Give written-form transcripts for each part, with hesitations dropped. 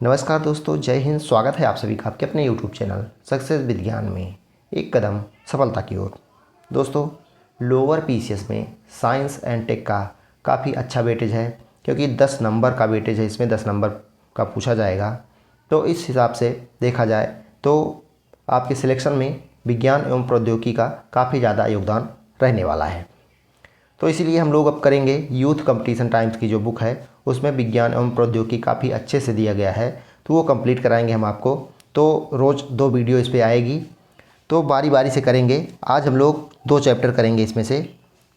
नमस्कार दोस्तों, जय हिंद। स्वागत है आप सभी का आपके अपने YouTube चैनल सक्सेस विज्ञान में एक कदम सफलता की ओर। दोस्तों, लोअर पीसीएस में साइंस एंड टेक का काफ़ी अच्छा वेटेज है, क्योंकि 10 नंबर का वेटेज है। इसमें 10 नंबर का पूछा जाएगा। तो इस हिसाब से देखा जाए तो आपके सिलेक्शन में विज्ञान एवं प्रौद्योगिकी का काफ़ी ज़्यादा योगदान रहने वाला है। तो इसीलिए हम लोग अब करेंगे यूथ कंपटीशन टाइम्स की जो बुक है उसमें विज्ञान एवं प्रौद्योगिकी काफ़ी अच्छे से दिया गया है, तो वो कंप्लीट कराएंगे हम आपको। तो रोज़ 2 वीडियो इस पे आएगी, तो बारी बारी से करेंगे। आज हम लोग 2 चैप्टर करेंगे इसमें से,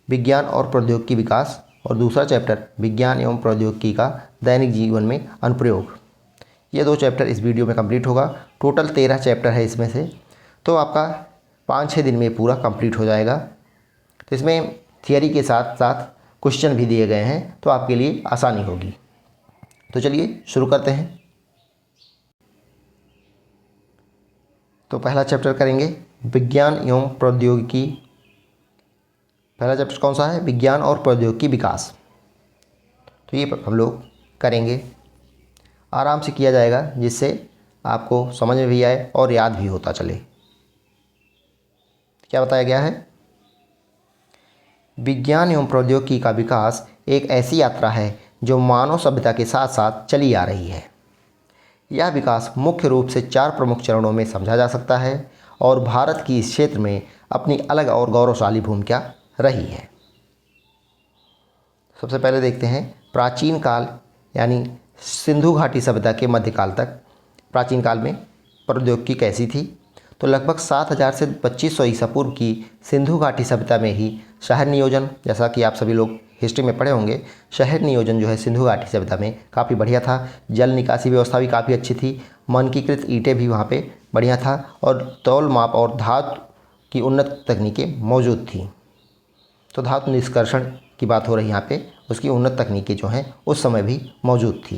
विज्ञान और प्रौद्योगिकी विकास, और दूसरा चैप्टर विज्ञान एवं प्रौद्योगिकी का दैनिक जीवन में अनुप्रयोग। ये 2 चैप्टर इस वीडियो में कंप्लीट होगा। टोटल 13 चैप्टर है इसमें से, तो आपका 5-6 दिन में पूरा कंप्लीट हो जाएगा। तो इसमें थियरी के साथ साथ क्वेश्चन भी दिए गए हैं, तो आपके लिए आसानी होगी। तो चलिए शुरू करते हैं। तो पहला चैप्टर करेंगे विज्ञान एवं प्रौद्योगिकी। पहला चैप्टर कौन सा है? विज्ञान और प्रौद्योगिकी विकास। तो ये हम लोग करेंगे, आराम से किया जाएगा, जिससे आपको समझ में भी आए और याद भी होता चले। क्या बताया गया है? विज्ञान एवं प्रौद्योगिकी का विकास एक ऐसी यात्रा है जो मानव सभ्यता के साथ साथ चली आ रही है। यह विकास मुख्य रूप से 4 प्रमुख चरणों में समझा जा सकता है और भारत की इस क्षेत्र में अपनी अलग और गौरवशाली भूमिका रही है। सबसे पहले देखते हैं प्राचीन काल, यानी सिंधु घाटी सभ्यता के मध्यकाल तक। प्राचीन काल में प्रौद्योगिकी कैसी थी? तो लगभग 7000 से 2500 ईसा पूर्व की सिंधु घाटी सभ्यता में ही शहर नियोजन, जैसा कि आप सभी लोग हिस्ट्री में पढ़े होंगे, शहर नियोजन जो है सिंधु घाटी सभ्यता में काफ़ी बढ़िया था। जल निकासी व्यवस्था भी काफ़ी अच्छी थी। मानकीकृत ईंटें भी वहाँ पे बढ़िया था, और तौल माप और धातु की उन्नत तकनीकें मौजूद थी। तो धातु निष्कर्षण की बात हो रही है यहाँ पे, उसकी उन्नत तकनीकें जो हैं उस समय भी मौजूद थी।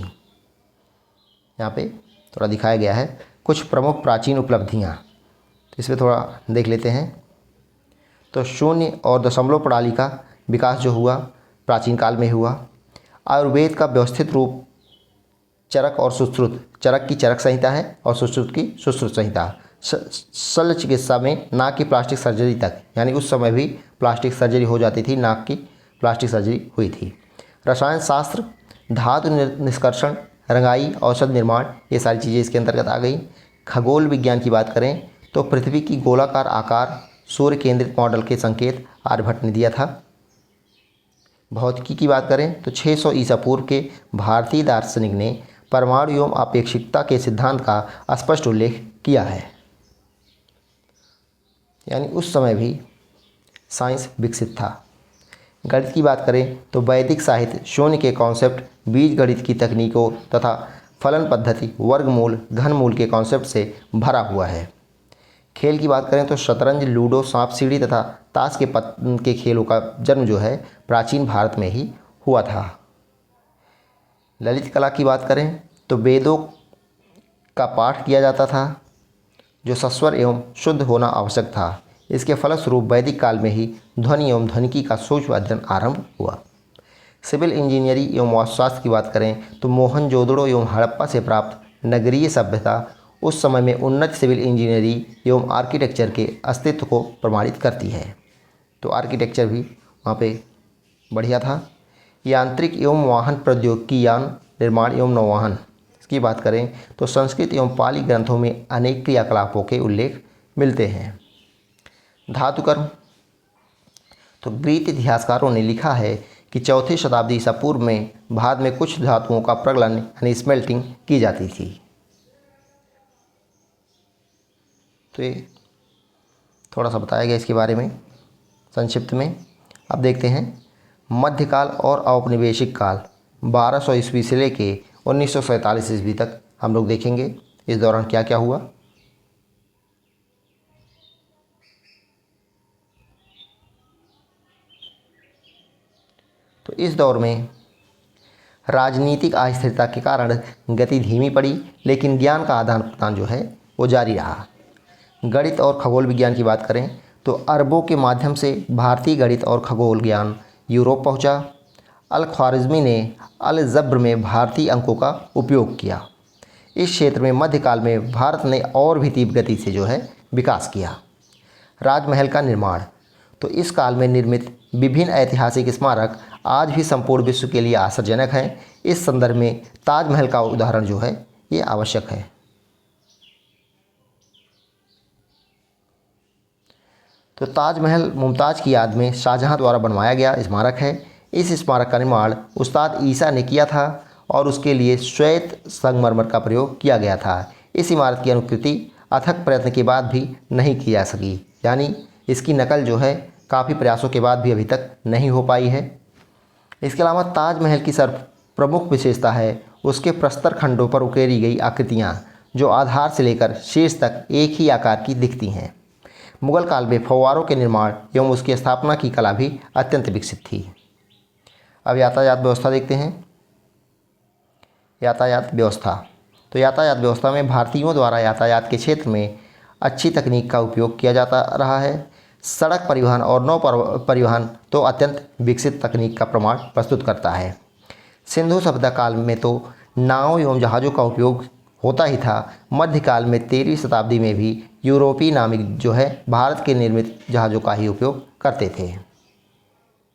यहाँ पे थोड़ा दिखाया गया है कुछ प्रमुख प्राचीन उपलब्धियाँ, तो इसमें थोड़ा देख लेते हैं। तो शून्य और दशमलव प्रणाली का विकास जो हुआ प्राचीन काल में हुआ। आयुर्वेद का व्यवस्थित रूप, चरक और सुश्रुत, चरक की चरक संहिता है और सुश्रुत की सुश्रुत संहिता। शल्य चिकित्सा में नाक की प्लास्टिक सर्जरी तक, यानी उस समय भी प्लास्टिक सर्जरी हो जाती थी, नाक की प्लास्टिक सर्जरी हुई थी। रसायन शास्त्र, धातु निष्कर्षण, रंगाई, औषध निर्माण, ये सारी चीज़ें इसके अंतर्गत आ गई। खगोल विज्ञान की बात करें तो पृथ्वी की गोलाकार आकार, सूर्य केंद्रित मॉडल के संकेत आर्यभट्ट ने दिया था। भौतिकी की बात करें तो 600 ईसा पूर्व के भारतीय दार्शनिक ने परमाणु एवं आपेक्षिकता के सिद्धांत का स्पष्ट उल्लेख किया है, यानी उस समय भी साइंस विकसित था। गणित की बात करें तो वैदिक साहित्य शून्य के कॉन्सेप्ट, बीज गणित की तकनीकों तथा फलन पद्धति, वर्गमूल, घनमूल के कॉन्सेप्ट से भरा हुआ है। खेल की बात करें तो शतरंज, लूडो, सांप सीढ़ी तथा ताश के खेलों का जन्म जो है प्राचीन भारत में ही हुआ था। ललित कला की बात करें तो वेदों का पाठ किया जाता था, जो सस्वर एवं शुद्ध होना आवश्यक था। इसके फलस्वरूप वैदिक काल में ही ध्वनि एवं ध्वनिकी का सूक्ष्म अध्ययन आरंभ हुआ। सिविल इंजीनियरिंग एवं वास्तुशास्त्र की बात करें तो मोहनजोदड़ो एवं हड़प्पा से प्राप्त नगरीय सभ्यता उस समय में उन्नत सिविल इंजीनियरिंग एवं आर्किटेक्चर के अस्तित्व को प्रमाणित करती है। तो आर्किटेक्चर भी वहाँ पे बढ़िया था। यांत्रिक एवं वाहन प्रौद्योगिकी, यान निर्माण एवं नौवहन की बात करें तो संस्कृत एवं पाली ग्रंथों में अनेक क्रियाकलापों के उल्लेख मिलते हैं। धातुकर्म, तो ग्रीक इतिहासकारों ने लिखा है कि 4वीं शताब्दी ईसा पूर्व में भारत में कुछ धातुओं का प्रगलन यानी स्मेल्टिंग की जाती थी। तो ये थोड़ा सा बताया गया इसके बारे में संक्षिप्त में। अब देखते हैं मध्यकाल और औपनिवेशिक काल, 1200 ईस्वी से लेके 1947 ईस्वी तक हम लोग देखेंगे इस दौरान क्या क्या हुआ। तो इस दौर में राजनीतिक अस्थिरता के कारण गति धीमी पड़ी, लेकिन ज्ञान का आदान प्रदान जो है वो जारी रहा। गणित और खगोल विज्ञान की बात करें तो अरबों के माध्यम से भारतीय गणित और खगोल ज्ञान यूरोप पहुंचा। अल ख्वारिज़मी ने अल ज़ब्र में भारतीय अंकों का उपयोग किया। इस क्षेत्र में मध्यकाल में भारत ने और भी तीव्र गति से जो है विकास किया। राजमहल का निर्माण, तो इस काल में निर्मित विभिन्न ऐतिहासिक स्मारक आज भी संपूर्ण विश्व के लिए आश्चर्यजनक हैं। इस संदर्भ में ताजमहल का उदाहरण जो है ये आवश्यक है। तो ताजमहल मुमताज़ की याद में शाहजहां द्वारा बनवाया गया स्मारक है। इस स्मारक का निर्माण उस्ताद ईसा ने किया था और उसके लिए श्वेत संगमरमर का प्रयोग किया गया था। इस इमारत की अनुकृति अथक प्रयत्न के बाद भी नहीं की जा सकी, यानी इसकी नकल जो है काफ़ी प्रयासों के बाद भी अभी तक नहीं हो पाई है। इसके अलावा ताजमहल की प्रमुख विशेषता है उसके प्रस्तर खंडों पर उकेरी गई आकृतियाँ, जो आधार से लेकर शीर्ष तक एक ही आकार की दिखती हैं। मुगल काल में फव्वारों के निर्माण एवं उसकी स्थापना की कला भी अत्यंत विकसित थी। अब यातायात व्यवस्था देखते हैं। यातायात व्यवस्था, तो यातायात व्यवस्था में भारतीयों द्वारा यातायात के क्षेत्र में अच्छी तकनीक का उपयोग किया जाता रहा है। सड़क परिवहन और नौ परिवहन तो अत्यंत विकसित तकनीक का प्रमाण प्रस्तुत करता है। सिंधु सभ्यता काल में तो नाव एवं जहाज़ों का उपयोग होता ही था। मध्यकाल में 13वीं शताब्दी में भी यूरोपीय नाविक जो है भारत के निर्मित जहाज़ों का ही उपयोग करते थे।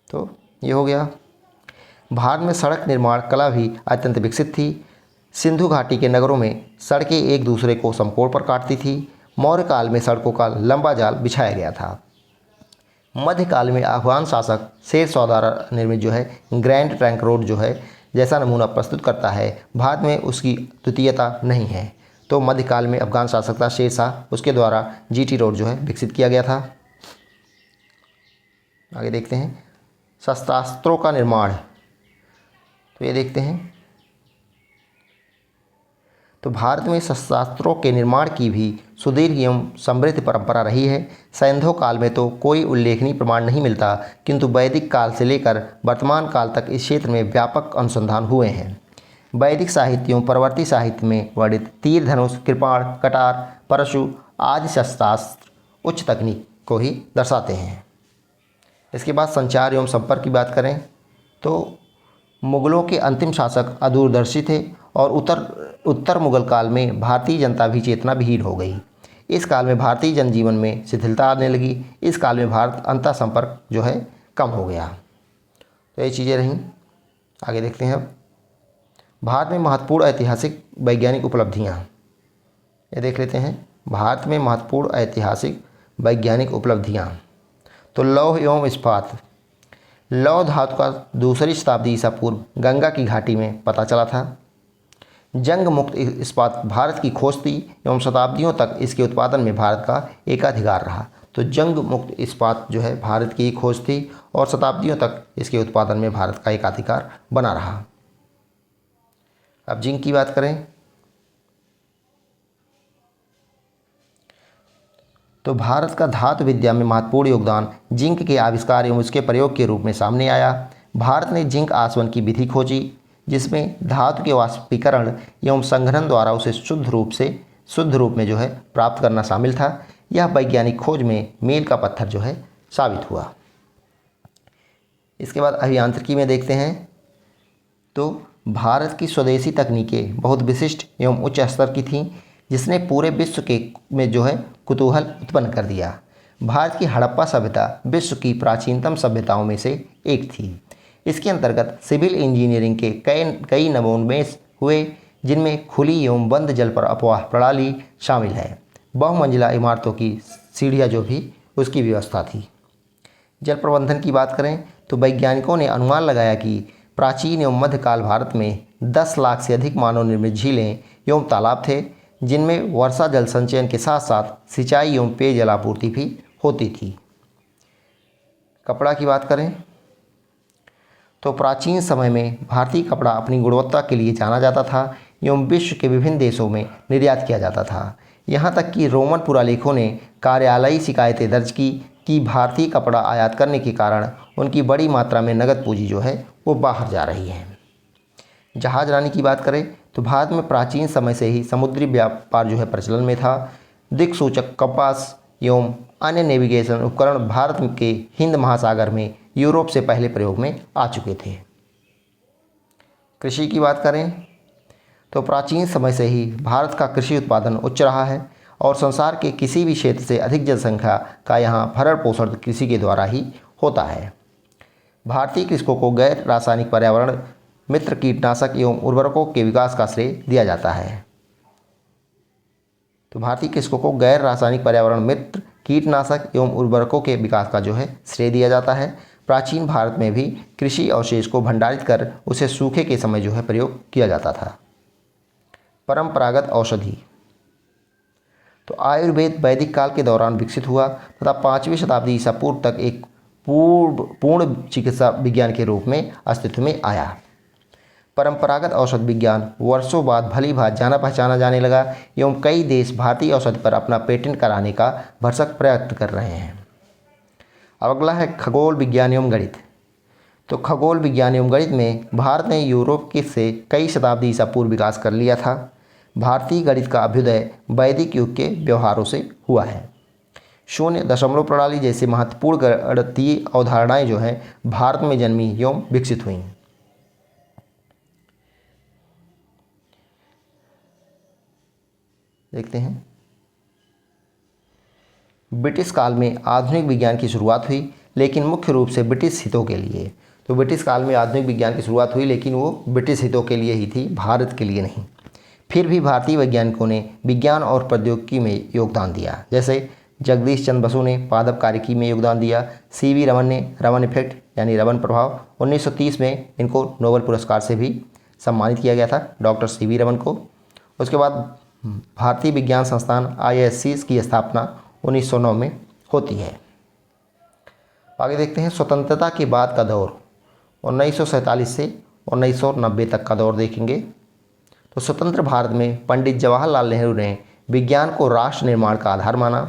तो ये हो गया। भारत में सड़क निर्माण कला भी अत्यंत विकसित थी। सिंधु घाटी के नगरों में सड़कें एक दूसरे को समकोण पर काटती थी। मौर्य काल में सड़कों का लंबा जाल बिछाया गया था। मध्यकाल में अफगान शासक शेर शाह द्वारा निर्मित जो है ग्रैंड ट्रंक रोड जो है जैसा नमूना प्रस्तुत करता है। भारत में उसकी द्वितीयता नहीं है। तो मध्यकाल में अफगान शासक था शेर शाह, उसके द्वारा जीटी रोड जो है विकसित किया गया था। आगे देखते हैं शस्त्रास्त्रों का निर्माण, तो ये देखते हैं। तो भारत में शस्त्रास्त्रों के निर्माण की भी सुदीर्घ एवं समृद्ध परंपरा रही है। सैंधव काल में तो कोई उल्लेखनीय प्रमाण नहीं मिलता, किंतु वैदिक काल से लेकर वर्तमान काल तक इस क्षेत्र में व्यापक अनुसंधान हुए हैं। वैदिक साहित्य एवं परवर्ती साहित्य में वर्णित तीर, धनुष, कृपाण, कटार, परशु आदि शस्त्रास्त्र उच्च तकनीक को ही दर्शाते हैं। इसके बाद संचार एवं संपर्क की बात करें तो मुगलों के अंतिम शासक अदूरदर्शी थे और उत्तर मुगल काल में भारतीय जनता भी चेतना विहीन हो गई। इस काल में भारतीय जनजीवन में शिथिलता आने लगी। इस काल में भारत अंतर संपर्क जो है कम हो गया। तो ये चीज़ें रहीं। आगे देखते हैं। अब भारत में महत्वपूर्ण ऐतिहासिक वैज्ञानिक उपलब्धियाँ, ये देख लेते हैं। भारत में महत्वपूर्ण ऐतिहासिक वैज्ञानिक उपलब्धियाँ, तो लौह एवं इस्पात। लौह धातु का 2री शताब्दी ईसा पूर्व गंगा की घाटी में पता चला था। जंग मुक्त इस्पात भारत की खोज थी एवं शताब्दियों तक इसके उत्पादन में भारत का एकाधिकार रहा। तो जंग मुक्त इस्पात जो है भारत की खोज थी और शताब्दियों तक इसके उत्पादन में भारत का एकाधिकार बना रहा। अब जिंक की बात करें तो भारत का धातु विद्या में महत्वपूर्ण योगदान जिंक के आविष्कार एवं उसके प्रयोग के रूप में सामने आया। भारत ने जिंक आसवन की विधि खोजी, जिसमें धातु के वाष्पीकरण एवं संघनन द्वारा उसे शुद्ध रूप में जो है प्राप्त करना शामिल था। यह वैज्ञानिक खोज में मील का पत्थर जो है साबित हुआ। इसके बाद अभियांत्रिकी में देखते हैं तो भारत की स्वदेशी तकनीकें बहुत विशिष्ट एवं उच्च स्तर की थीं, जिसने पूरे विश्व के में जो है कुतूहल उत्पन्न कर दिया। भारत की हड़प्पा सभ्यता विश्व की प्राचीनतम सभ्यताओं में से एक थी। इसके अंतर्गत सिविल इंजीनियरिंग के कई नवोन्मेष हुए, जिनमें खुली एवं बंद जल पर अपवाह प्रणाली शामिल है। बहुमंजिला इमारतों की सीढ़ियाँ जो भी उसकी व्यवस्था थी। जल प्रबंधन की बात करें तो वैज्ञानिकों ने अनुमान लगाया कि प्राचीन एवं मध्यकाल भारत में 10 लाख से अधिक मानव निर्मित झीलें एवं तालाब थे, जिनमें वर्षा जल संचयन के साथ साथ सिंचाई एवं पेयजल आपूर्ति भी होती थी। कपड़ा की बात करें तो प्राचीन समय में भारतीय कपड़ा अपनी गुणवत्ता के लिए जाना जाता था एवं विश्व के विभिन्न देशों में निर्यात किया जाता था। यहाँ तक कि रोमन पुरालेखों ने कार्यालयी शिकायतें दर्ज की कि भारतीय कपड़ा आयात करने के कारण उनकी बड़ी मात्रा में नगद पूंजी जो है वो बाहर जा रही है। जहाजरानी की बात करें तो भारत में प्राचीन समय से ही समुद्री व्यापार जो है प्रचलन में था। दिक्सूचक कंपास एवं अन्य नेविगेशन उपकरण भारत के हिंद महासागर में यूरोप से पहले प्रयोग में आ चुके थे। कृषि की बात करें तो प्राचीन समय से ही भारत का कृषि उत्पादन उच्च रहा है और संसार के किसी भी क्षेत्र से अधिक जनसंख्या का यहाँ भरण पोषण कृषि के द्वारा ही होता है। भारतीय कृषकों को गैर रासायनिक पर्यावरण मित्र कीटनाशक एवं उर्वरकों के विकास का श्रेय दिया जाता है। तो भारतीय कृषकों को गैर रासायनिक पर्यावरण मित्र कीटनाशक एवं उर्वरकों के विकास का जो है श्रेय दिया जाता है। प्राचीन भारत में भी कृषि अवशेष को भंडारित कर उसे सूखे के समय जो है प्रयोग किया जाता था। परंपरागत औषधि, तो आयुर्वेद वैदिक काल के दौरान विकसित हुआ तथा 5वीं शताब्दी ईसा पूर्व तक एक पूर्ण चिकित्सा विज्ञान के रूप में अस्तित्व में आया। परंपरागत औषध विज्ञान वर्षों बाद भली भांति जाना पहचाना जाने लगा एवं कई देश भारतीय औषधि पर अपना पेटेंट कराने का भरसक प्रयत्न कर रहे हैं। अब अगला है खगोल विज्ञान एवं गणित। तो खगोल विज्ञान एवं गणित में भारत ने यूरोप के से कई शताब्दी ईसा पूर्व विकास कर लिया था। भारतीय गणित का अभ्युदय वैदिक युग के व्यवहारों से हुआ है। शून्य दशमलव प्रणाली जैसे महत्वपूर्ण गणितीय अवधारणाएं जो हैं भारत में जन्मी एवं विकसित हुई। देखते हैं, ब्रिटिश काल में आधुनिक विज्ञान की शुरुआत हुई लेकिन मुख्य रूप से ब्रिटिश हितों के लिए। तो ब्रिटिश काल में आधुनिक विज्ञान की शुरुआत हुई लेकिन वो ब्रिटिश हितों के लिए ही थी, भारत के लिए नहीं। फिर भी भारतीय वैज्ञानिकों ने विज्ञान और प्रौद्योगिकी में योगदान दिया। जैसे जगदीश चंद्र बसु ने पादप कार्यकी में योगदान दिया। सीवी रमन ने रमन इफेक्ट यानी रमन प्रभाव 1930 में इनको नोबेल पुरस्कार से भी सम्मानित किया गया था, डॉक्टर सीवी रमन को। उसके बाद भारतीय विज्ञान संस्थान IISc की स्थापना 1909 में होती है। आगे देखते हैं, स्वतंत्रता के बाद का दौर 1947 से 1990 तक का दौर देखेंगे। तो स्वतंत्र भारत में पंडित जवाहरलाल नेहरू ने विज्ञान को राष्ट्र निर्माण का आधार माना।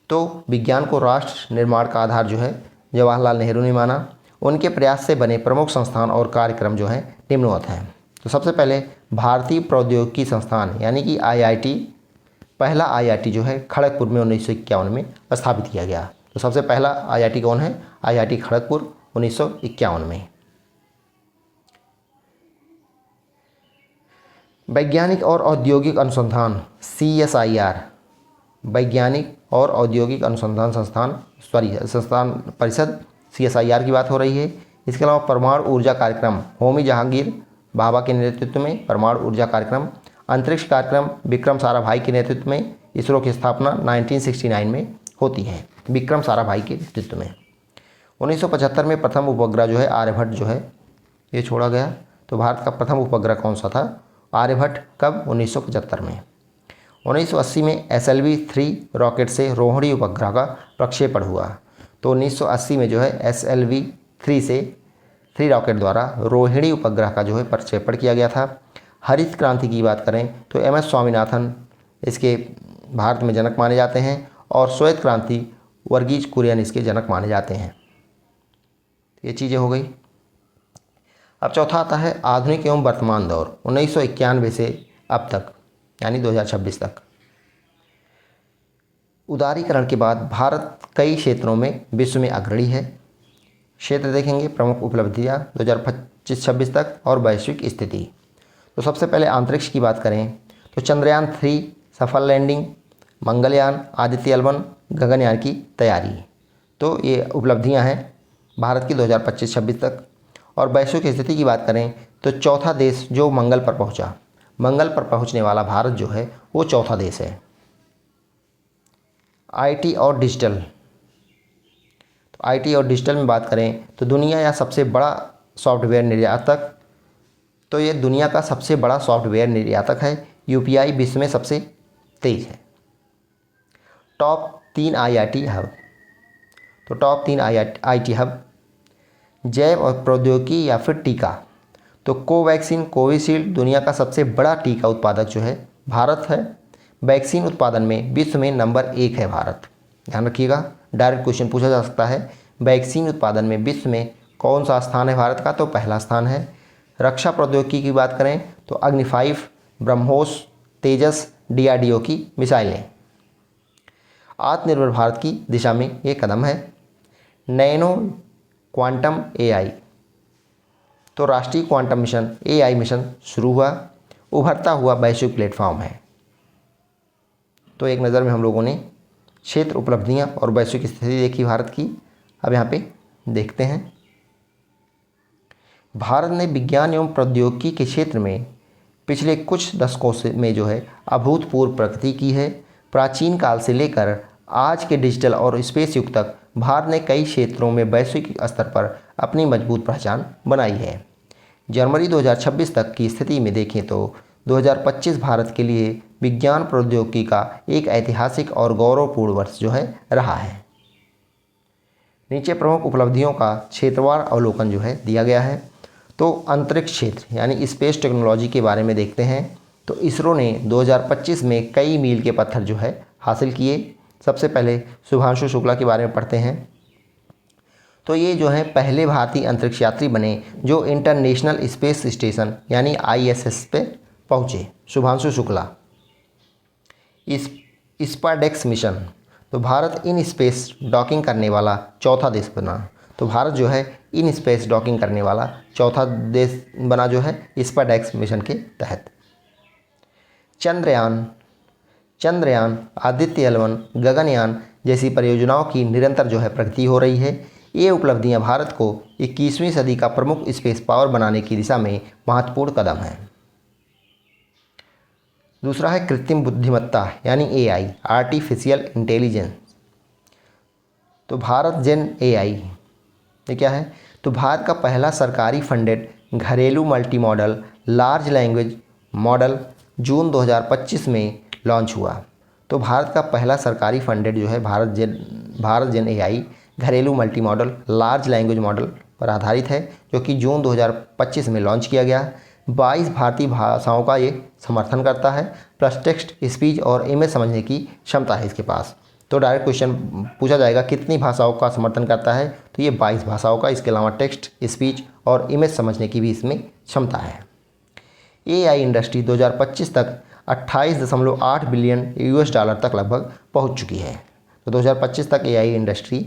तो विज्ञान को राष्ट्र निर्माण का आधार जो है जवाहरलाल नेहरू ने माना। उनके प्रयास से बने प्रमुख संस्थान और कार्यक्रम जो हैं निम्नवत हैं। तो सबसे पहले भारतीय प्रौद्योगिकी संस्थान यानी कि IIT, पहला IIT जो है खड़गपुर में 1951 में स्थापित किया गया। तो सबसे पहला IIT कौन है? IIT खड़गपुर 1951 में। वैज्ञानिक और औद्योगिक अनुसंधान CSIR, वैज्ञानिक और औद्योगिक अनुसंधान संस्थान परिषद CSIR की बात हो रही है। इसके अलावा परमाणु ऊर्जा कार्यक्रम होमी जहांगीर भाभा के नेतृत्व में परमाणु ऊर्जा कार्यक्रम। अंतरिक्ष कार्यक्रम विक्रम साराभाई के नेतृत्व में। इसरो की स्थापना 1969 में होती है, विक्रम साराभाई के नेतृत्व में। 1975 में प्रथम उपग्रह जो है आर्यभट्ट जो है ये छोड़ा गया। तो भारत का प्रथम उपग्रह कौन सा था? आर्यभट्ट। कब? 1975 में। 1980 में SLV-3 रॉकेट से रोहिणी उपग्रह का प्रक्षेपण हुआ। तो 1980 में जो है SLV-3 से 3 रॉकेट द्वारा रोहिणी उपग्रह का जो है प्रक्षेपण किया गया था। हरित क्रांति की बात करें तो MS स्वामीनाथन इसके भारत में जनक माने जाते हैं और श्वेत क्रांति वर्गीज कुरियन इसके जनक माने जाते हैं। ये चीज़ें हो गई। अब चौथा आता है आधुनिक एवं वर्तमान दौर 1991 से अब तक यानी 2026 तक। उदारीकरण के बाद भारत कई क्षेत्रों में विश्व में अग्रणी है। क्षेत्र देखेंगे, प्रमुख उपलब्धियां 2025-26 तक और वैश्विक स्थिति। तो सबसे पहले अंतरिक्ष की बात करें तो चंद्रयान 3 सफल लैंडिंग, मंगलयान, आदित्य L1 गगनयान की तैयारी। तो ये उपलब्धियां हैं भारत की 2025-26 तक। और वैश्विक स्थिति की बात करें तो चौथा देश जो मंगल पर पहुंचा, मंगल पर पहुंचने वाला भारत जो है वो चौथा देश है। IT और डिजिटल, तो IT और डिजिटल में बात करें तो दुनिया या सबसे बड़ा सॉफ्टवेयर निर्यातक, तो ये दुनिया का सबसे बड़ा सॉफ्टवेयर निर्यातक है। UPI विश्व में सबसे तेज है। टॉप 3 IIT हब, तो टॉप 3 IT हब जैव और प्रौद्योगिकी या फिर टीका। तो कोवैक्सीन कोविशील्ड दुनिया का सबसे बड़ा टीका उत्पादक जो है भारत है। वैक्सीन उत्पादन में विश्व में नंबर 1 है भारत। ध्यान रखिएगा, डायरेक्ट क्वेश्चन पूछा जा सकता है। वैक्सीन उत्पादन में विश्व में कौन सा स्थान है भारत का? तो पहला स्थान है। रक्षा प्रौद्योगिकी की बात करें तो अग्नि 5, ब्रह्मोस, तेजस, DRDO की मिसाइलें। आत्मनिर्भर भारत की दिशा में ये कदम है। नैनो क्वांटम AI, तो राष्ट्रीय क्वांटम मिशन AI मिशन शुरू हुआ। उभरता हुआ वैश्विक प्लेटफॉर्म है। तो एक नज़र में हम लोगों ने क्षेत्र उपलब्धियां और वैश्विक स्थिति देखी भारत की। अब यहाँ पे देखते हैं, भारत ने विज्ञान एवं प्रौद्योगिकी के क्षेत्र में पिछले कुछ दशकों से में जो है अभूतपूर्व प्रगति की है। प्राचीन काल से लेकर आज के डिजिटल और स्पेस युग तक भारत ने कई क्षेत्रों में वैश्विक स्तर पर अपनी मजबूत पहचान बनाई है। जनवरी 2026 तक की स्थिति में देखें तो 2025 भारत के लिए विज्ञान प्रौद्योगिकी का एक ऐतिहासिक और गौरवपूर्ण वर्ष जो है रहा है। नीचे प्रमुख उपलब्धियों का क्षेत्रवार अवलोकन जो है दिया गया है। तो अंतरिक्ष क्षेत्र यानी स्पेस टेक्नोलॉजी के बारे में देखते हैं। तो इसरो ने 2025 में कई मील के पत्थर जो है हासिल किए। सबसे पहले शुभांशु शुक्ला के बारे में पढ़ते हैं। तो ये जो है पहले भारतीय अंतरिक्ष यात्री बने जो इंटरनेशनल स्पेस स्टेशन यानी ISS पे पहुँचे, शुभांशु शुक्ला। इस स्पाडेक्स मिशन, तो भारत इन स्पेस डॉकिंग करने वाला चौथा देश बना। तो भारत जो है इन स्पेस डॉकिंग करने वाला चौथा देश बना जो है स्पाडेक्स मिशन के तहत। चंद्रयान, आदित्य L1, गगनयान जैसी परियोजनाओं की निरंतर जो है प्रगति हो रही है। ये उपलब्धियां भारत को 21वीं सदी का प्रमुख स्पेस पावर बनाने की दिशा में महत्वपूर्ण कदम है। दूसरा है कृत्रिम बुद्धिमत्ता यानी AI, आर्टिफिशियल इंटेलिजेंस। तो भारत जेन AI ये क्या है? तो भारत का पहला सरकारी फंडेड घरेलू multi model large language model June 2025 में लॉन्च हुआ। तो भारत का पहला सरकारी फंडेड जो है भारत जेन AI घरेलू multi model large language model पर आधारित है, जो कि जून 2025 में लॉन्च किया गया। 22 भारतीय भाषाओं का ये समर्थन करता है, प्लस टेक्स्ट, स्पीच और इमेज समझने की क्षमता है इसके पास। तो डायरेक्ट क्वेश्चन पूछा जाएगा कितनी भाषाओं का समर्थन करता है, तो ये 22 भाषाओं का। इसके अलावा टेक्स्ट, स्पीच और इमेज समझने की भी इसमें क्षमता है। AI इंडस्ट्री 2025 तक 28.8 बिलियन US$ तक लगभग पहुंच चुकी है। तो 2025 तक AI इंडस्ट्री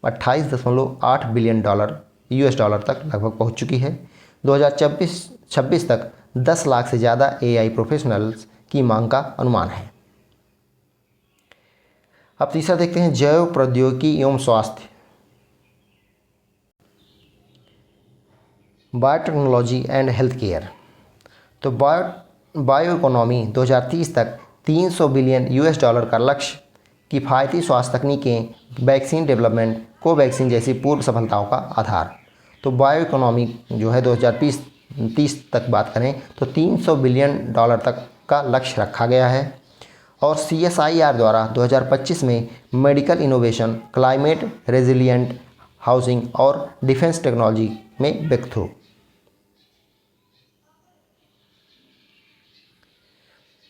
28.8 बिलियन US$ तक लगभग पहुंच चुकी है। 2026 तक 10 लाख से ज़्यादा AI प्रोफेशनल्स की मांग का अनुमान है। अब तीसरा देखते हैं जैव प्रौद्योगिकी एवं स्वास्थ्य, बायोटेक्नोलॉजी एंड हेल्थ केयर। तो बायो इकोनॉमी 2030 तक 300 बिलियन US$ का लक्ष्य, किफ़ायती स्वास्थ्य तकनीकें, वैक्सीन डेवलपमेंट, कोवैक्सीन जैसी पूर्व सफलताओं का आधार। तो बायो इकोनॉमी जो है 2030 तक बात करें तो 300 बिलियन डॉलर तक का लक्ष्य रखा गया है। और CSIR द्वारा 2025 में medical innovation, climate resilient housing और डिफेंस टेक्नोलॉजी में ब्रेक थ्रू।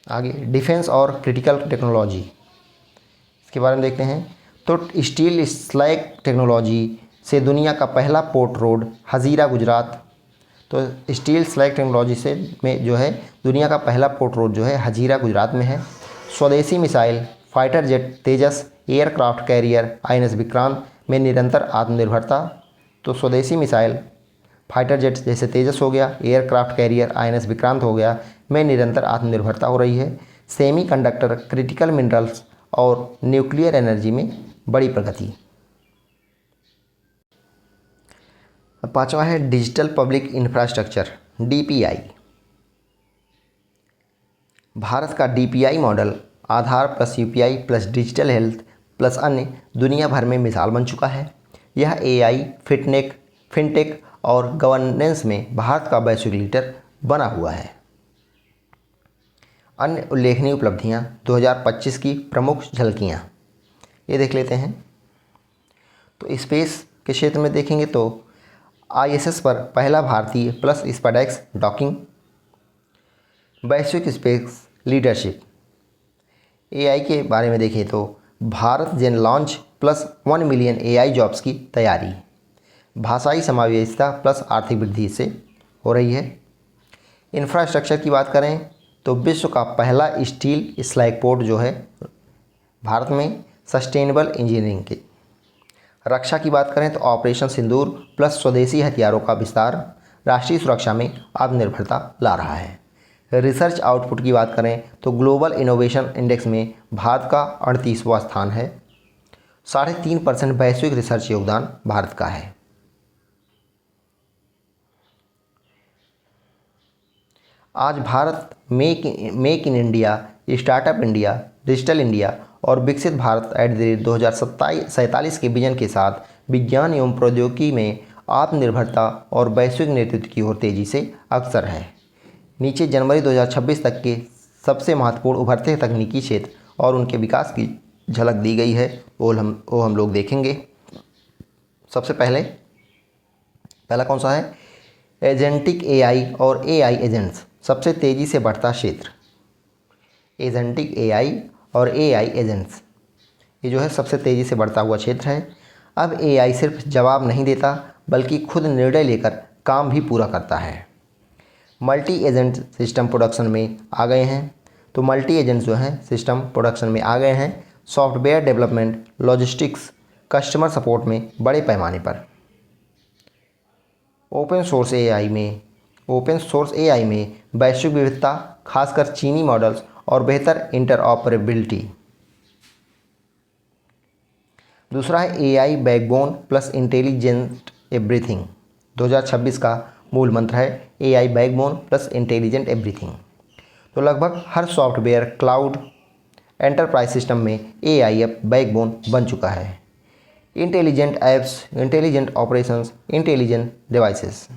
आगे डिफेंस और क्रिटिकल टेक्नोलॉजी, इसके बारे में देखते हैं। तो स्टील स्लैग टेक्नोलॉजी से दुनिया का पहला पोर्ट रोड हजीरा गुजरात। तो स्टील स्लैग टेक्नोलॉजी से में जो है दुनिया का पहला पोर्ट रोड जो है हजीरा गुजरात में है। स्वदेशी मिसाइल, फाइटर जेट तेजस, एयरक्राफ्ट कैरियर INS विक्रांत में निरंतर आत्मनिर्भरता। तो स्वदेशी मिसाइल, फाइटर जेट जैसे तेजस हो गया, एयरक्राफ्ट कैरियर INS विक्रांत हो गया, में निरंतर आत्मनिर्भरता हो रही है। सेमीकंडक्टर, क्रिटिकल मिनरल्स और न्यूक्लियर एनर्जी में बड़ी प्रगति। पांचवा है digital public infrastructure DPI। Bharat का DPI model Aadhaar plus UPI plus digital health plus अन्य दुनिया भर में मिसाल बन चुका है। यह AI, फिनटेक और गवर्नेंस में भारत का वैश्विक लीडर बना हुआ है। अन्य उल्लेखनीय उपलब्धियां 2025 की प्रमुख झलकियां ये देख लेते हैं। तो स्पेस के क्षेत्र में देखेंगे तो ISS पर पहला भारतीय प्लस स्पाडेक्स डॉकिंग, वैश्विक स्पेस लीडरशिप। AI के बारे में देखें तो Bharat gen launch plus 1 million AI jobs की तैयारी, भाषाई समावेशिता प्लस आर्थिक वृद्धि से हो रही है। इंफ्रास्ट्रक्चर की बात करें तो विश्व का पहला स्टील स्लैग पोर्ट जो है भारत में, सस्टेनेबल इंजीनियरिंग की। रक्षा की बात करें तो ऑपरेशन सिंदूर प्लस स्वदेशी हथियारों का विस्तार राष्ट्रीय सुरक्षा में आत्मनिर्भरता ला रहा है। रिसर्च आउटपुट की बात करें तो ग्लोबल इनोवेशन इंडेक्स में भारत का 38वां स्थान है। 3.5% वैश्विक रिसर्च योगदान भारत का है। आज Bharat make in India, startup India, digital India और विकसित भारत @ 2047 के विजन के साथ विज्ञान एवं प्रौद्योगिकी में आत्मनिर्भरता और वैश्विक नेतृत्व की ओर तेजी से अग्रसर है। नीचे जनवरी 2026 तक के सबसे महत्वपूर्ण उभरते तकनीकी क्षेत्र और उनके विकास की झलक दी गई है, वो हम लोग देखेंगे। सबसे पहला कौन सा है? एजेंटिक एआई और एआई एजेंट्स, सबसे तेज़ी से बढ़ता क्षेत्र। एजेंटिक एआई और एआई एजेंट्स, ये जो है सबसे तेज़ी से बढ़ता हुआ क्षेत्र है। अब एआई सिर्फ जवाब नहीं देता बल्कि खुद निर्णय लेकर काम भी पूरा करता है। मल्टी एजेंट सिस्टम प्रोडक्शन में आ गए हैं। तो मल्टी एजेंट जो हैं सिस्टम प्रोडक्शन में आ गए हैं software development, logistics, customer support में बड़े पैमाने पर। ओपन सोर्स एआई में वैश्विक विविधता, खासकर चीनी मॉडल्स और बेहतर इंटरऑपरेबिलिटी। दूसरा है AI backbone plus intelligent everything. 2026 का मूल मंत्र है AI backbone plus intelligent everything. तो लगभग हर सॉफ्टवेयर, क्लाउड, एंटरप्राइज सिस्टम में एआई बैकबोन बन चुका है। Intelligent apps, intelligent operations, intelligent devices.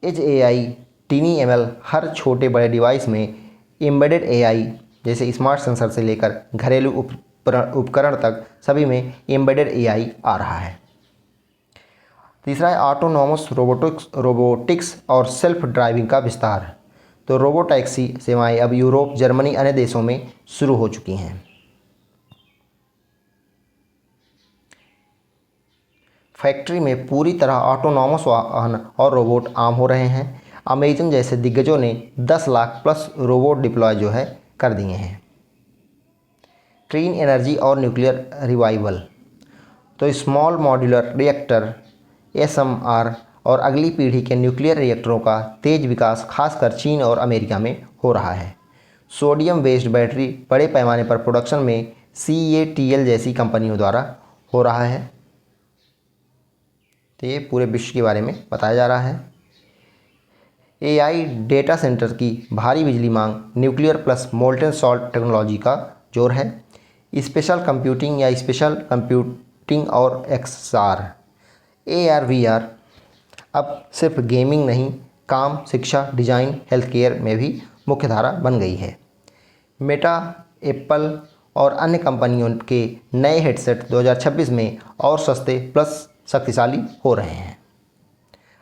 Edge AI, tiny ML, हर छोटे बड़े डिवाइस में एम्बेडेड एआई जैसे स्मार्ट सेंसर से लेकर घरेलू उपकरण तक सभी में एम्बेडेड एआई आ रहा है। तीसरा है ऑटोनॉमस रोबोटिक्स और सेल्फ ड्राइविंग का विस्तार। तो रोबोटैक्सी सेवाएं अब यूरोप, जर्मनी, अन्य देशों में शुरू हो चुकी हैं। फैक्ट्री में पूरी तरह ऑटोनॉमस वाहन और रोबोट आम हो रहे हैं। अमेजन जैसे दिग्गजों ने 10 लाख प्लस रोबोट डिप्लॉय जो है कर दिए हैं। क्लीन एनर्जी और न्यूक्लियर रिवाइवल। तो स्मॉल मॉड्यूलर रिएक्टर, एसएमआर और अगली पीढ़ी के न्यूक्लियर रिएक्टरों का तेज विकास खासकर चीन और अमेरिका में हो रहा है। सोडियम बेस्ड बैटरी बड़े पैमाने पर प्रोडक्शन में CATL जैसी कंपनियों द्वारा हो रहा है। तो ये पूरे विश्व के बारे में बताया जा रहा है। एआई डेटा सेंटर की भारी बिजली मांग, nuclear plus molten salt technology का जोर है। स्पेशल कंप्यूटिंग और XR, AR, VR अब सिर्फ गेमिंग नहीं, काम, शिक्षा, डिजाइन, हेल्थ केयर में भी मुख्य धारा बन गई है। मेटा, एप्पल और अन्य कंपनियों के नए हेडसेट 2026 में और सस्ते प्लस शक्तिशाली हो रहे हैं।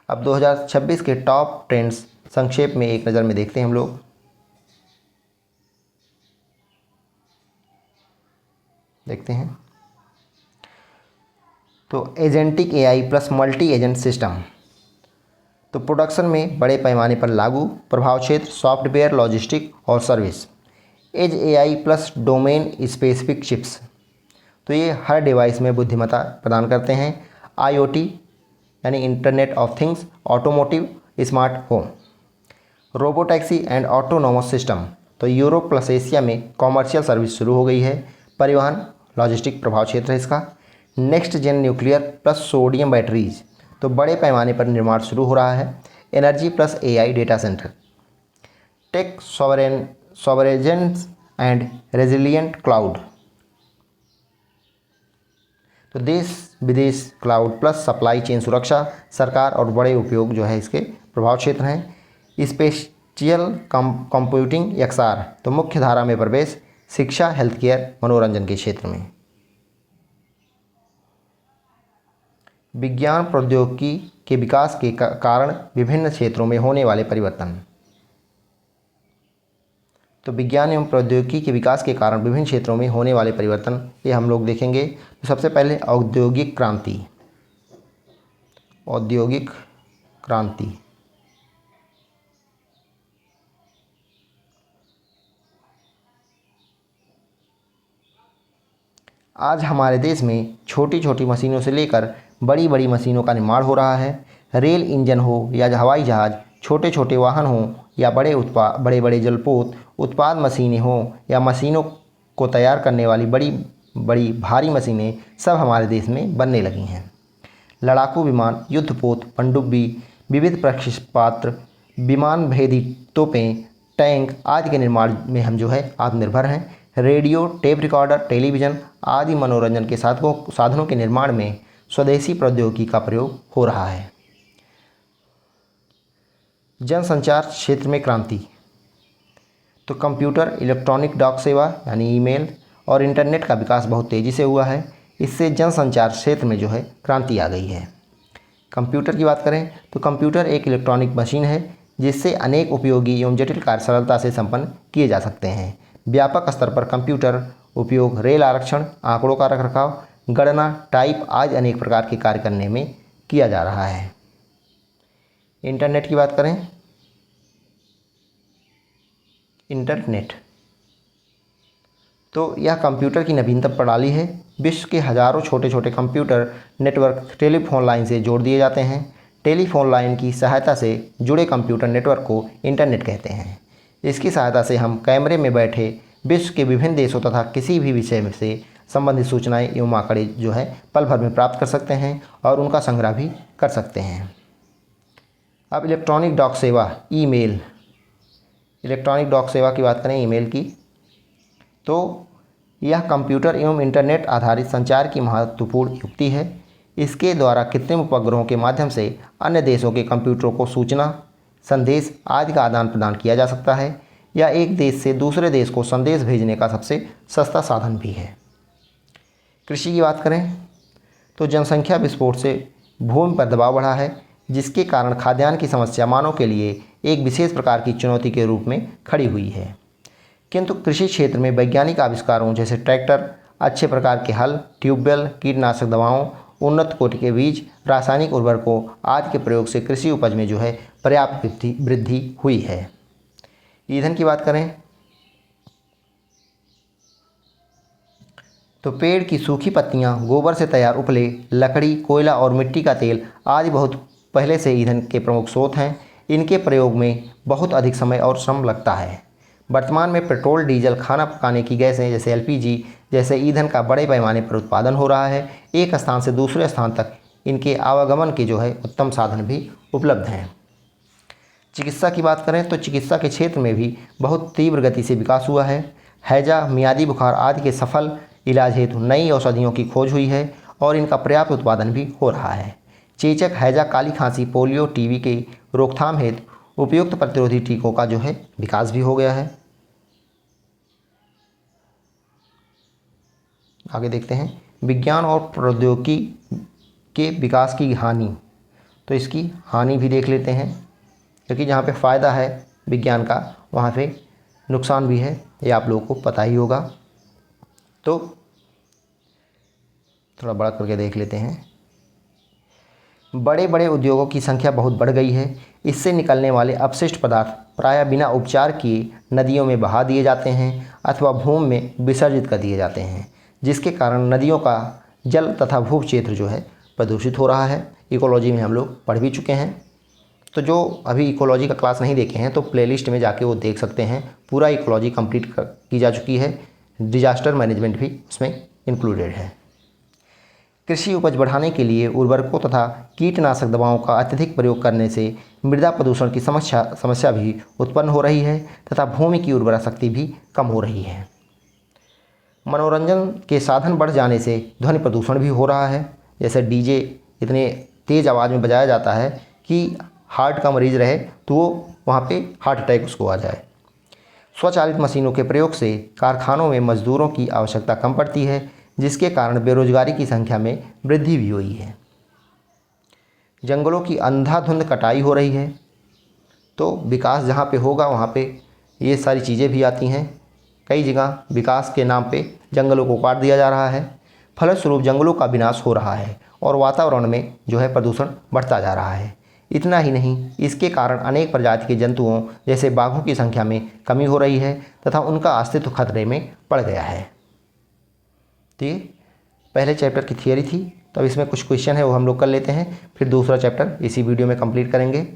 अब 2026 के टॉप ट्रेंड्स संक्षेप में एक नज़र में देखते हैं हम लोग। देखते हैं तो agentic AI plus multi agent system. तो प्रोडक्शन में बड़े पैमाने पर लागू, प्रभाव क्षेत्र सॉफ्टवेयर, लॉजिस्टिक और service. Edge AI plus domain specific chips. तो ये हर डिवाइस में बुद्धिमत्ता प्रदान करते हैं। IoT यानी internet of things, automotive, smart home. Robotaxi and autonomous system. तो यूरोप प्लस एशिया में कॉमर्शियल सर्विस शुरू हो गई है। परिवहन, लॉजिस्टिक प्रभाव क्षेत्र है इसका। Next gen nuclear plus sodium batteries. तो बड़े पैमाने पर निर्माण शुरू हो रहा है। Energy plus AI data centre. Tech sovereignty and resilient cloud. तो देश विदेश क्लाउड प्लस सप्लाई चेन सुरक्षा, सरकार और बड़े उपयोग जो है इसके प्रभाव क्षेत्र हैं। Spatial computing XR। तो मुख्य धारा में प्रवेश, शिक्षा, हेल्थ केयर, मनोरंजन के क्षेत्र में। विज्ञान प्रौद्योगिकी के विकास के कारण विभिन्न क्षेत्रों में होने वाले परिवर्तन। तो विज्ञान एवं प्रौद्योगिकी के विकास के कारण विभिन्न क्षेत्रों में होने वाले परिवर्तन ये हम लोग देखेंगे। तो सबसे पहले औद्योगिक क्रांति। औद्योगिक क्रांति आज हमारे देश में छोटी छोटी मशीनों से लेकर बड़ी बड़ी मशीनों का निर्माण हो रहा है। रेल इंजन हो या हवाई जहाज, छोटे छोटे वाहन हों या बड़े बड़े जलपोत उत्पाद मशीनें हों या मशीनों को तैयार करने वाली बड़ी बड़ी भारी मशीनें सब हमारे देश में बनने लगी हैं। लड़ाकू विमान, युद्धपोत, पनडुब्बी, विविध प्रक्षेपास्त्र, विमान भेदी तोपें, टैंक आदि के निर्माण में हम जो है आत्मनिर्भर हैं। रेडियो, टेप रिकॉर्डर, टेलीविज़न आदि मनोरंजन के साधनों के निर्माण में स्वदेशी प्रौद्योगिकी का प्रयोग हो रहा है। जनसंचार क्षेत्र में क्रांति, तो कंप्यूटर, इलेक्ट्रॉनिक डाक सेवा यानी ईमेल और इंटरनेट का विकास बहुत तेज़ी से हुआ है। इससे जनसंचार क्षेत्र में जो है क्रांति आ गई है। कंप्यूटर की बात करें तो कंप्यूटर एक इलेक्ट्रॉनिक मशीन है जिससे अनेक उपयोगी एवं जटिल कार्य सरलता से संपन्न किए जा सकते हैं। व्यापक स्तर पर कंप्यूटर उपयोग रेल आरक्षण, आंकड़ों का रखरखाव, गणना, टाइप आदि अनेक प्रकार के कार्य करने में किया जा रहा है। इंटरनेट की बात करें, इंटरनेट तो यह कंप्यूटर की नवीनतम प्रणाली है। विश्व के हजारों छोटे छोटे कंप्यूटर नेटवर्क टेलीफोन लाइन से जोड़ दिए जाते हैं। टेलीफोन लाइन की सहायता से जुड़े कंप्यूटर नेटवर्क को इंटरनेट कहते हैं। इसकी सहायता से हम कैमरे में बैठे विश्व के विभिन्न देशों तथा किसी भी विषय से संबंधित सूचनाएं एवं आंकड़े जो है पल भर में प्राप्त कर सकते हैं और उनका संग्रह भी कर सकते हैं। अब इलेक्ट्रॉनिक डाक सेवा, ईमेल, इलेक्ट्रॉनिक डाक सेवा की बात करें ईमेल की, तो यह कंप्यूटर एवं इंटरनेट आधारित संचार की महत्वपूर्ण युक्ति है। इसके द्वारा कृत्रिम उपग्रहों के माध्यम से अन्य देशों के कंप्यूटरों को सूचना, संदेश आदि का आदान प्रदान किया जा सकता है। यह एक देश से दूसरे देश को संदेश भेजने का सबसे सस्ता साधन भी है। कृषि की बात करें तो जनसंख्या विस्फोट से भूमि पर दबाव बढ़ा है, जिसके कारण खाद्यान्न की समस्या मानव के लिए एक विशेष प्रकार की चुनौती के रूप में खड़ी हुई है। किंतु कृषि क्षेत्र में वैज्ञानिक आविष्कारों जैसे ट्रैक्टर, अच्छे प्रकार के हल, ट्यूबवेल, कीटनाशक दवाओं, उन्नत कोटि के बीज, रासायनिक उर्वरकों आदि के प्रयोग से कृषि उपज में जो है पर्याप्त वृद्धि हुई है। ईंधन की बात करें तो पेड़ की सूखी पत्तियां, गोबर से तैयार उपले, लकड़ी, कोयला और मिट्टी का तेल आदि बहुत पहले से ईंधन के प्रमुख स्रोत हैं। इनके प्रयोग में बहुत अधिक समय और श्रम लगता है। वर्तमान में पेट्रोल, डीजल, खाना पकाने की गैसें जैसे एलपीजी जैसे ईंधन का बड़े पैमाने पर उत्पादन हो रहा है। एक स्थान से दूसरे स्थान तक इनके आवागमन के जो है उत्तम साधन भी उपलब्ध हैं। चिकित्सा की बात करें तो चिकित्सा के क्षेत्र में भी बहुत तीव्र गति से विकास हुआ है। हैजा, मियादी बुखार आदि के सफल इलाज हेतु नई औषधियों की खोज हुई है और इनका पर्याप्त उत्पादन भी हो रहा है। चेचक, हैजा, काली खांसी, पोलियो, टीबी के रोकथाम हेतु उपयुक्त प्रतिरोधी टीकों का जो है विकास भी हो गया है। आगे देखते हैं विज्ञान और प्रौद्योगिकी के विकास की हानि, तो इसकी हानि भी देख लेते हैं, क्योंकि जहाँ पे फ़ायदा है विज्ञान का वहाँ पे नुकसान भी है, ये आप लोगों को पता ही होगा। तो थोड़ा बड़ा करके देख लेते हैं। बड़े बड़े उद्योगों की संख्या बहुत बढ़ गई है। इससे निकलने वाले अपशिष्ट पदार्थ प्रायः बिना उपचार किए नदियों में बहा दिए जाते हैं अथवा भूमि में विसर्जित कर दिए जाते हैं, जिसके कारण नदियों का जल तथा भू क्षेत्र जो है प्रदूषित हो रहा है। इकोलॉजी में हम लोग पढ़ भी चुके हैं, तो जो अभी इकोलॉजी का क्लास नहीं देखे हैं तो प्लेलिस्ट में जाके वो देख सकते हैं। पूरा इकोलॉजी कंप्लीट की जा चुकी है। डिजास्टर मैनेजमेंट भी उसमें इंक्लूडेड है। कृषि उपज बढ़ाने के लिए उर्वरकों तथा कीटनाशक दवाओं का अत्यधिक प्रयोग करने से मृदा प्रदूषण की समस्या भी उत्पन्न हो रही है तथा भूमि की उर्वरा शक्ति भी कम हो रही है। मनोरंजन के साधन बढ़ जाने से ध्वनि प्रदूषण भी हो रहा है। जैसे डीजे इतने तेज़ आवाज़ में बजाया जाता है कि हार्ट का मरीज़ रहे तो वो वहाँ पे हार्ट अटैक उसको आ जाए। स्वचालित मशीनों के प्रयोग से कारखानों में मजदूरों की आवश्यकता कम पड़ती है, जिसके कारण बेरोजगारी की संख्या में वृद्धि भी हुई है। जंगलों की अंधाधुंध कटाई हो रही है, तो विकास जहाँ पे होगा वहाँ पे ये सारी चीज़ें भी आती हैं। कई जगह विकास के नाम पे जंगलों को काट दिया जा रहा है, फलस्वरूप जंगलों का विनाश हो रहा है और वातावरण में जो है प्रदूषण बढ़ता जा रहा है। इतना ही नहीं, इसके कारण अनेक प्रजाति के जंतुओं जैसे बाघों की संख्या में कमी हो रही है तथा उनका अस्तित्व खतरे में पड़ गया है। तो ये पहले चैप्टर की थियरी थी, तो अब इसमें कुछ क्वेश्चन है वो हम लोग कर लेते हैं, फिर दूसरा चैप्टर इसी वीडियो में कंप्लीट करेंगे।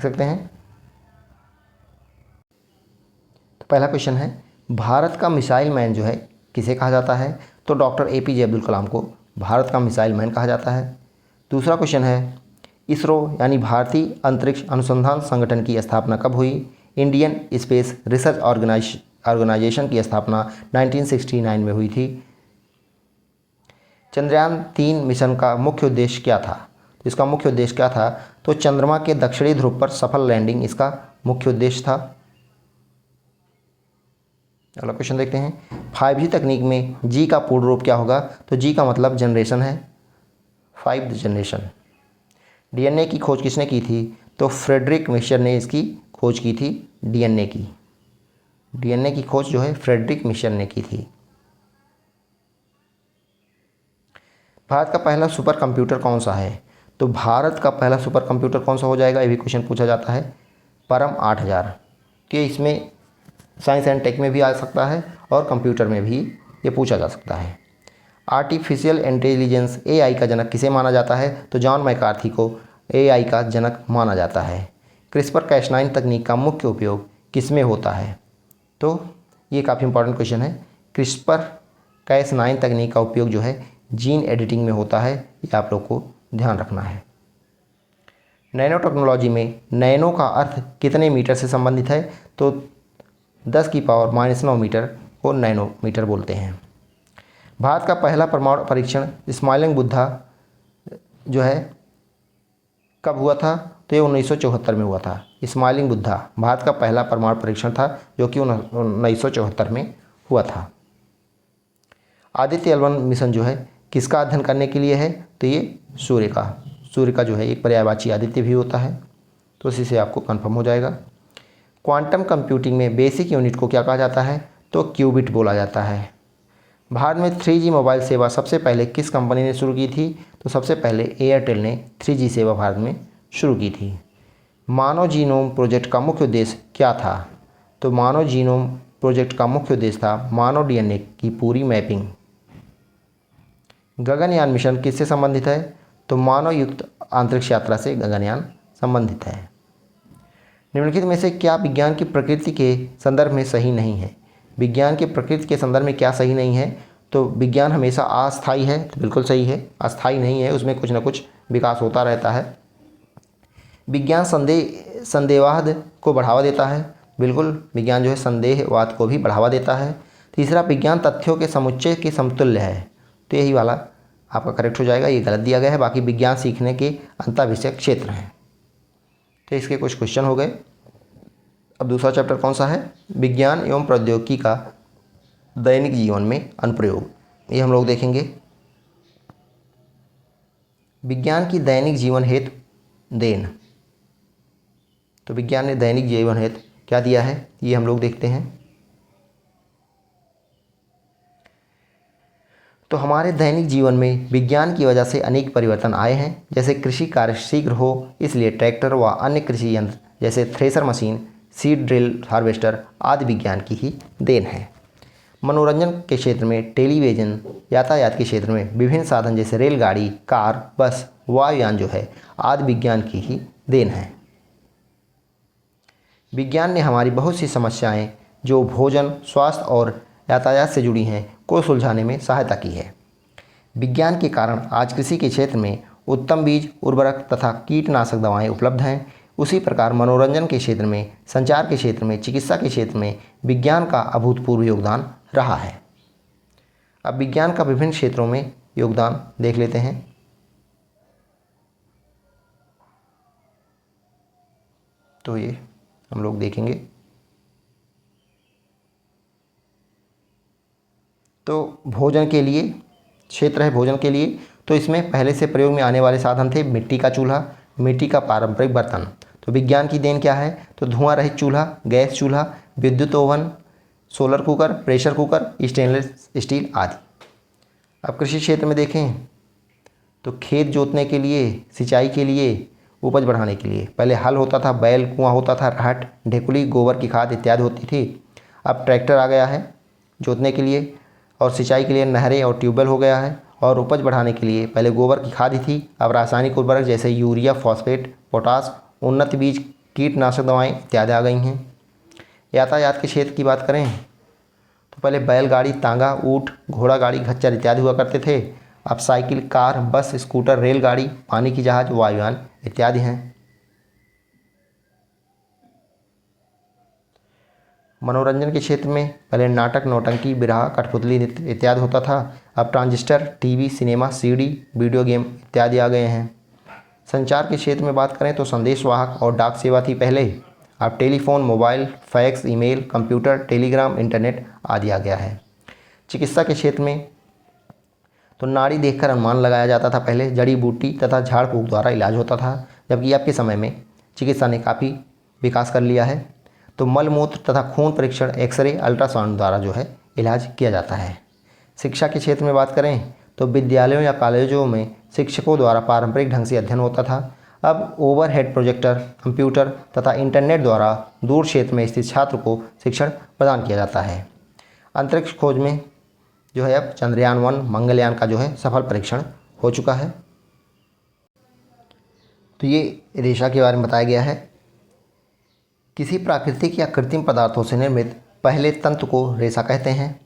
देख सकते हैं। तो पहला क्वेश्चन है, भारत का मिसाइल मैन जो है किसे कहा जाता है? तो डॉक्टर APJ अब्दुल कलाम को भारत का मिसाइल मैन कहा जाता है। दूसरा क्वेश्चन है, इसरो यानी भारतीय अंतरिक्ष अनुसंधान संगठन की स्थापना कब हुई? इंडियन स्पेस रिसर्च ऑर्गेनाइजेशन की स्थापना 1969 में हुई थी। चंद्रयान 3 मिशन का मुख्य उद्देश्य क्या था? तो इसका मुख्य उद्देश्य क्या था? तो चंद्रमा के दक्षिणी ध्रुव पर सफल लैंडिंग इसका मुख्य उद्देश्य था। अगला क्वेश्चन देखते हैं, 5G तकनीक में जी का पूर्ण रूप क्या होगा? तो जी का मतलब जनरेशन है, 5th जनरेशन। DNA की खोज किसने की थी? तो फ्रेडरिक मिशर ने इसकी खोज की थी, DNA की खोज जो है फ्रेडरिक मिशर ने की थी। भारत का पहला सुपर कंप्यूटर कौन सा है? तो भारत का पहला सुपर कंप्यूटर कौन सा हो जाएगा, ये भी क्वेश्चन पूछा जाता है। परम 8000 कि इसमें साइंस एंड टेक में भी आ सकता है और कंप्यूटर में भी ये पूछा जा सकता है। आर्टिफिशियल इंटेलिजेंस AI का जनक किसे माना जाता है? तो जॉन मैकार्थी को AI का जनक माना जाता है। CRISPR-Cas9 तकनीक का मुख्य उपयोग किसमें होता है? तो ये काफ़ी इंपॉर्टेंट क्वेश्चन है। CRISPR-Cas9 तकनीक का उपयोग जो है जीन एडिटिंग में होता है, ये आप लोग को ध्यान रखना है। नैनो टेक्नोलॉजी में नैनो का अर्थ कितने मीटर से संबंधित है? तो 10⁻⁻9 मीटर को नैनोमीटर बोलते हैं। भारत का पहला परमाणु परीक्षण स्माइलिंग बुद्धा जो है कब हुआ था? तो ये 1974 में हुआ था। स्माइलिंग बुद्धा भारत का पहला परमाणु परीक्षण था जो कि 1974 में हुआ था। आदित्य L1 मिशन जो है किसका अध्ययन करने के लिए है? तो ये सूर्य का जो है एक पर्यायवाची आदित्य भी होता है, तो इसी से आपको कंफर्म हो जाएगा। क्वांटम कंप्यूटिंग में बेसिक यूनिट को क्या कहा जाता है? तो क्यूबिट बोला जाता है। भारत में 3G मोबाइल सेवा सबसे पहले किस कंपनी ने शुरू की थी? तो सबसे पहले एयरटेल ने 3G सेवा भारत में शुरू की थी। मानव जीनोम प्रोजेक्ट का मुख्य उद्देश्य क्या था? तो मानव जीनोम प्रोजेक्ट का मुख्य उद्देश्य था मानव DNA की पूरी मैपिंग। गगनयान मिशन किससे संबंधित है? तो मानव युक्त अंतरिक्ष यात्रा से गगनयान संबंधित है। निम्नलिखित में से क्या विज्ञान की प्रकृति के संदर्भ में सही नहीं है? विज्ञान की प्रकृति के संदर्भ में क्या सही नहीं है? तो विज्ञान हमेशा अस्थायी है, तो बिल्कुल सही है, अस्थायी नहीं है, उसमें कुछ ना कुछ विकास होता रहता है। विज्ञान संदेहवाद को बढ़ावा देता है, बिल्कुल विज्ञान जो है संदेहवाद को भी बढ़ावा देता है। तीसरा, विज्ञान तथ्यों के समुच्चय के समतुल्य है, तो यही वाला आपका करेक्ट हो जाएगा, ये गलत दिया गया है। बाकी विज्ञान सीखने के अंतःविषयक क्षेत्र हैं। तो इसके कुछ क्वेश्चन हो गए। अब दूसरा चैप्टर कौन सा है? विज्ञान एवं प्रौद्योगिकी का दैनिक जीवन में अनुप्रयोग, ये हम लोग देखेंगे। विज्ञान की दैनिक जीवन हेतु देन, तो विज्ञान ने दैनिक जीवन हेतु क्या दिया है, ये हम लोग देखते हैं। तो हमारे दैनिक जीवन में विज्ञान की वजह से अनेक परिवर्तन आए हैं, जैसे कृषि कार्य शीघ्र हो इसलिए ट्रैक्टर व अन्य कृषि यंत्र जैसे thresher machine, seed drill, harvester आदि विज्ञान की ही देन है। मनोरंजन के क्षेत्र में टेलीविज़न, यातायात के क्षेत्र में विभिन्न साधन जैसे रेलगाड़ी, कार, बस, वायुयान जो है आदि विज्ञान की ही देन है। विज्ञान ने हमारी बहुत सी समस्याएं जो भोजन, स्वास्थ्य और यातायात से जुड़ी हैं को सुलझाने में सहायता की है। विज्ञान के कारण आज कृषि के क्षेत्र में उत्तम बीज, उर्वरक तथा कीटनाशक दवाएं उपलब्ध हैं। उसी प्रकार मनोरंजन के क्षेत्र में, संचार के क्षेत्र में, चिकित्सा के क्षेत्र में विज्ञान का अभूतपूर्व योगदान रहा है। अब विज्ञान का विभिन्न क्षेत्रों में योगदान देख लेते हैं। तो ये हम लोग देखेंगे। तो भोजन के लिए क्षेत्र है, भोजन के लिए तो इसमें पहले से प्रयोग में आने वाले साधन थे मिट्टी का चूल्हा, मिट्टी का पारंपरिक बर्तन। तो विज्ञान की देन क्या है? तो धुआं रहित चूल्हा, गैस चूल्हा, विद्युत oven, solar cooker, pressure cooker, stainless steel आदि। अब कृषि क्षेत्र में देखें तो खेत जोतने के लिए, सिंचाई के लिए, उपज बढ़ाने के लिए पहले हल होता था, बैल, कुआं होता था, रहट, ढेकुली, गोबर की खाद इत्यादि होती थी। अब ट्रैक्टर आ गया है जोतने के लिए, और सिंचाई के लिए नहरें और ट्यूबवेल हो गया है। और उपज बढ़ाने के लिए पहले गोबर की खाद ही थी, अब रासायनिक उर्वरक जैसे यूरिया, फॉस्फेट, पोटास, उन्नत बीज कीटनाशक दवाएं इत्यादि आ गई हैं। यातायात के क्षेत्र की बात करें तो पहले बैलगाड़ी, तांगा, ऊँट, घोड़ा गाड़ी, खच्चर इत्यादि हुआ करते थे। अब साइकिल, कार, बस, स्कूटर, रेलगाड़ी, पानी की जहाज, वायुयान इत्यादि हैं। मनोरंजन के क्षेत्र में पहले नाटक, नौटंकी, बिरहा, कठपुतली नृत्य इत्यादि होता था। अब transistor, TV, cinema, CD, video game इत्यादि आ गए हैं। संचार के क्षेत्र में बात करें तो संदेशवाहक और डाक सेवा थी पहले। अब telephone, mobile, fax, email, computer, Telegram, internet आदि आ गया है। चिकित्सा के क्षेत्र में तो नाड़ी देखकर अनुमान लगाया जाता था पहले। जड़ी बूटी तथा झाड़ फूँक द्वारा इलाज होता था, जबकि अब के समय में चिकित्सा ने काफ़ी विकास कर लिया है। तो मलमूत्र तथा खून परीक्षण, एक्सरे, अल्ट्रासाउंड द्वारा जो है इलाज किया जाता है। शिक्षा के क्षेत्र में बात करें तो विद्यालयों या कॉलेजों में शिक्षकों द्वारा पारंपरिक ढंग से अध्ययन होता था। अब ओवरहेड प्रोजेक्टर, कंप्यूटर तथा इंटरनेट द्वारा दूर क्षेत्र में स्थित छात्र को शिक्षण प्रदान किया जाता है। अंतरिक्ष खोज में जो है अब चंद्रयान 1, मंगलयान का जो है सफल परीक्षण हो चुका है। तो ये रेशा के बारे में बताया गया है। किसी प्राकृतिक या कृत्रिम पदार्थों से निर्मित पहले तंतु को रेशा कहते हैं।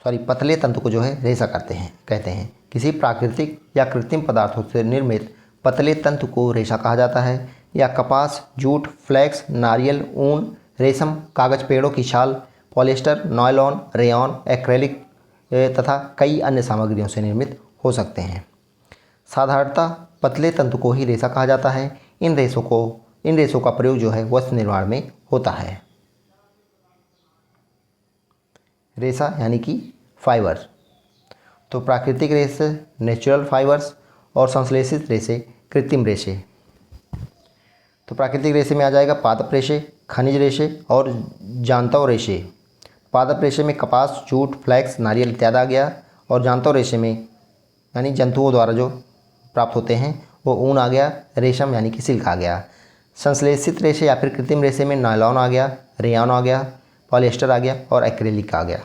पतले तंतु को जो है रेशा कहते हैं। किसी प्राकृतिक या कृत्रिम पदार्थों से निर्मित पतले तंतु को रेशा कहा जाता है। या कपास, जूट, फ्लैक्स, नारियल, ऊन, रेशम, कागज, पेड़ों की छाल, पॉलिएस्टर, नायलॉन, रेयॉन, एक्रेलिक तथा कई अन्य सामग्रियों से निर्मित हो सकते हैं। साधारणतः पतले तंतु को ही रेशा कहा जाता है। इन रेशों का प्रयोग जो है वस्त्र निर्माण में होता है। रेशा यानी कि फाइबर। तो प्राकृतिक रेशे नेचुरल फाइबर्स और संश्लेषित रेशे कृत्रिम रेशे। तो प्राकृतिक रेशे में आ जाएगा पादप रेशे, खनिज रेशे और जांतव रेशे। पादप रेशे में कपास, जूट, फ्लैक्स, नारियल इत्यादि आ गया। और जांतव रेशे में यानी जंतुओं द्वारा जो प्राप्त होते हैं वो ऊन आ गया। रेशम यानी कि सिल्क आ गया। संश्लेषित रेशे या फिर कृत्रिम रेशे में नायलॉन आ गया, रेयॉन आ गया, पॉलिएस्टर आ गया और एक्रेलिक आ गया।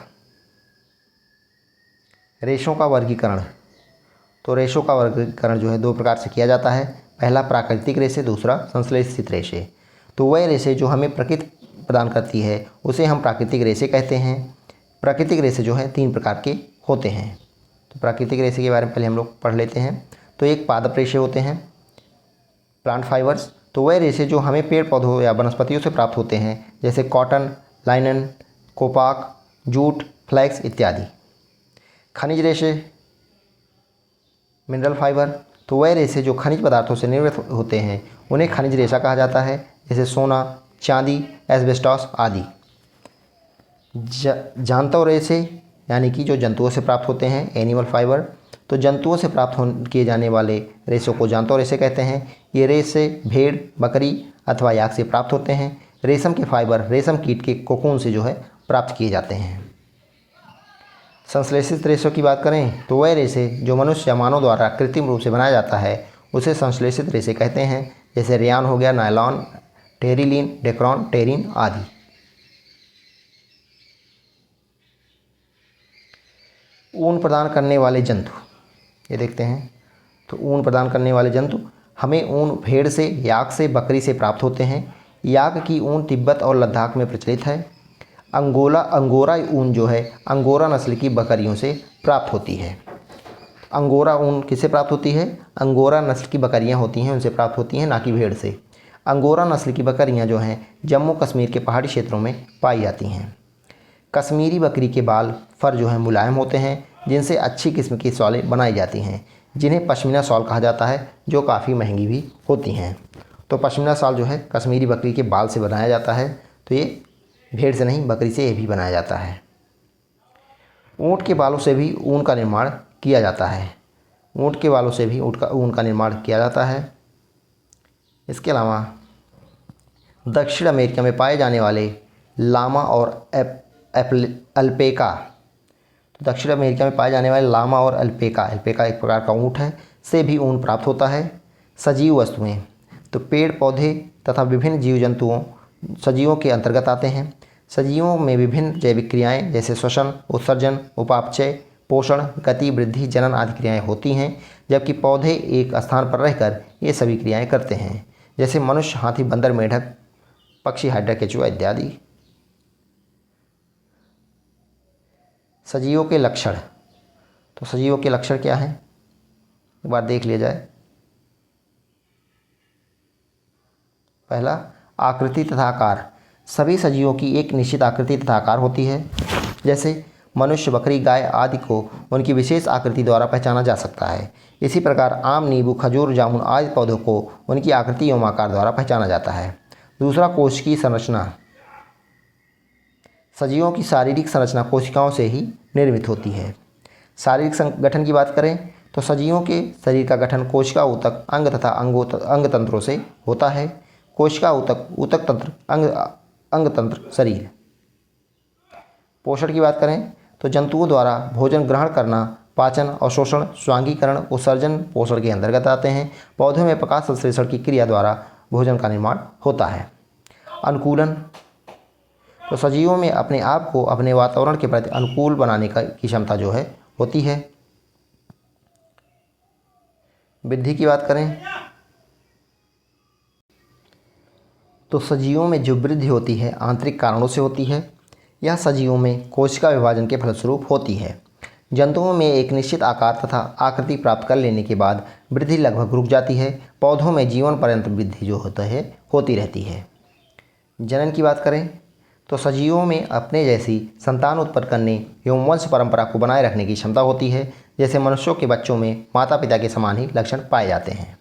रेशों का वर्गीकरण। तो रेशों का वर्गीकरण जो है दो प्रकार से किया जाता है। पहला प्राकृतिक रेशे, दूसरा संश्लेषित रेशे। तो वह रेशे जो हमें प्रकृति प्रदान करती है उसे हम प्राकृतिक रेशे कहते हैं। प्राकृतिक रेशे जो है 3 प्रकार के होते हैं। तो प्राकृतिक रेशे के बारे में पहले हम लोग पढ़ लेते हैं। तो एक पादप रेशे होते हैं, प्लांट फाइबर्स। तो वह रेशे जो हमें पेड़ पौधों या वनस्पतियों से प्राप्त होते हैं, जैसे कॉटन, लाइनन, कोपाक, जूट, फ्लैक्स इत्यादि। खनिज रेशे मिनरल फाइबर। तो वह रेशे जो खनिज पदार्थों से निर्मित होते हैं उन्हें खनिज रेशा कहा जाता है, जैसे सोना, चांदी, एस्बेस्टॉस आदि। जांतव रेशे यानी कि जो जंतुओं से प्राप्त होते हैं, एनिमल फाइबर। तो जंतुओं से प्राप्त किए जाने वाले रेशों को जांतव रेशे कहते हैं। ये रेशे भेड़, बकरी अथवा याक से प्राप्त होते हैं। रेशम के फाइबर रेशम कीट के कोकून से जो है प्राप्त किए जाते हैं। संश्लेषित रेशों की बात करें तो वह रेशे जो मनुष्य या मानव द्वारा कृत्रिम रूप से बनाया जाता है उसे संश्लेषित रेशे कहते हैं, जैसे रेयॉन हो गया, नायलॉन, टेरिलीन, डेक्रॉन, टेरिन आदि। ऊन प्रदान करने वाले जंतु, ये देखते हैं। तो ऊन प्रदान करने वाले जंतु हमें ऊन भेड़ से, याक से, बकरी से प्राप्त होते हैं। याक की ऊन तिब्बत और लद्दाख में प्रचलित है। अंगोरा ऊन जो है अंगोरा नस्ल की बकरियों से प्राप्त होती है। अंगोरा ऊन किससे प्राप्त होती है? अंगोरा नस्ल की बकरियां होती हैं उनसे प्राप्त होती हैं, ना कि भेड़ से। अंगोरा नस्ल की बकरियां जो हैं जम्मू कश्मीर के पहाड़ी क्षेत्रों में पाई जाती हैं। कश्मीरी बकरी के बाल, फर जो है मुलायम होते हैं, जिनसे अच्छी किस्म की शॉलें बनाई जाती हैं, जिन्हें पश्मीना शॉल कहा जाता है, जो काफ़ी महंगी भी होती हैं। तो पश्मीना शॉल जो है कश्मीरी बकरी के बाल से बनाया जाता है। तो ये भेड़ से नहीं, बकरी से ये भी बनाया जाता है। ऊँट के बालों से भी ऊन का निर्माण किया जाता है। ऊँट के बालों से भी ऊन का निर्माण किया जाता है। इसके अलावा दक्षिण अमेरिका में पाए जाने वाले लामा और अल्पेका। तो दक्षिण अमेरिका में पाए जाने वाले लामा और अल्पेका एक प्रकार का ऊँट है, से भी ऊन प्राप्त होता है। सजीव वस्तुएं, तो पेड़ पौधे तथा विभिन्न जीव जंतुओं सजीवों के अंतर्गत आते हैं। सजीवों में विभिन्न जैविक क्रियाएं जैसे श्वसन, उत्सर्जन, उपापचय, पोषण, गति, वृद्धि, जनन आदि क्रियाएं होती हैं, जबकि पौधे एक स्थान पर रहकर ये सभी क्रियाएं करते हैं। जैसे मनुष्य, हाथी, बंदर, मेढक, पक्षी, हाइड्रा, केचुआ इत्यादि। सजीवों के लक्षण। तो सजीवों के लक्षण क्या हैं, एक बार देख लिया जाए। पहला, आकृति तथा आकार। सभी सजीवों की एक निश्चित आकृति तथा आकार होती है। जैसे मनुष्य, बकरी, गाय आदि को उनकी विशेष आकृति द्वारा पहचाना जा सकता है। इसी प्रकार आम, नींबू, खजूर, जामुन आदि पौधों को उनकी आकृति एवं आकार द्वारा पहचाना जाता है। दूसरा, कोशिकीय संरचना। सजीवों की शारीरिक संरचना कोशिकाओं से ही निर्मित होती है। शारीरिक गठन की बात करें तो सजीवों के शरीर का गठन कोशिका, ऊतक, अंग तथा अंग तंत्रों से होता है। कोशिका, ऊतक, ऊतक तंत्र, अंग तंत्र, शरीर। पोषण की बात करें तो जंतुओं द्वारा भोजन ग्रहण करना, पाचन, अवशोषण, स्वांगीकरण, उत्सर्जन पोषण के अंतर्गत आते हैं। पौधों में प्रकाश संश्लेषण की क्रिया द्वारा भोजन का निर्माण होता है। अनुकूलन। तो सजीवों में अपने आप को अपने वातावरण के प्रति अनुकूल बनाने की क्षमता जो है होती है। वृद्धि की बात करें तो सजीवों में जो वृद्धि होती है आंतरिक कारणों से होती है। यह सजीवों में कोशिका विभाजन के फलस्वरूप होती है। जंतुओं में एक निश्चित आकार तथा आकृति प्राप्त कर लेने के बाद वृद्धि लगभग रुक जाती है। पौधों में जीवन पर्यंत वृद्धि जो होता है होती रहती है। जनन की बात करें तो सजीवों में अपने जैसी संतान उत्पन्न करने एवं वंश परंपरा को बनाए रखने की क्षमता होती है। जैसे मनुष्यों के बच्चों में माता पिता के समान ही लक्षण पाए जाते हैं।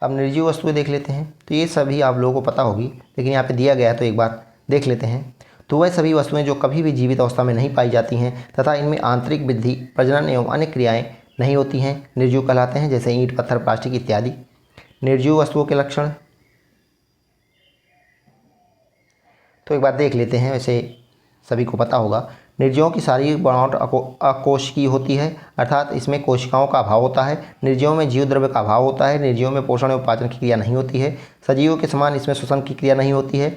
अब निर्जीव वस्तुएं देख लेते हैं। तो ये सभी आप लोगों को पता होगी, लेकिन यहाँ पे दिया गया है तो एक बार देख लेते हैं। तो वह सभी वस्तुएं जो कभी भी जीवित अवस्था में नहीं पाई जाती हैं तथा इनमें आंतरिक वृद्धि, प्रजनन एवं अन्य क्रियाएं नहीं होती हैं, निर्जीव कहलाते हैं। जैसे ईंट, पत्थर, प्लास्टिक इत्यादि। निर्जीव वस्तुओं के लक्षण तो एक बार देख लेते हैं। वैसे सभी को पता होगा, निर्जीवों की शारीरिक बनावट अकोशिकीय होती है, अर्थात इसमें कोशिकाओं का अभाव होता है। निर्जीवों में जीव द्रव्य का अभाव होता है। निर्जीवों में पोषण एवं पाचन की क्रिया नहीं होती है। सजीवों के समान इसमें श्वसन की क्रिया नहीं होती है।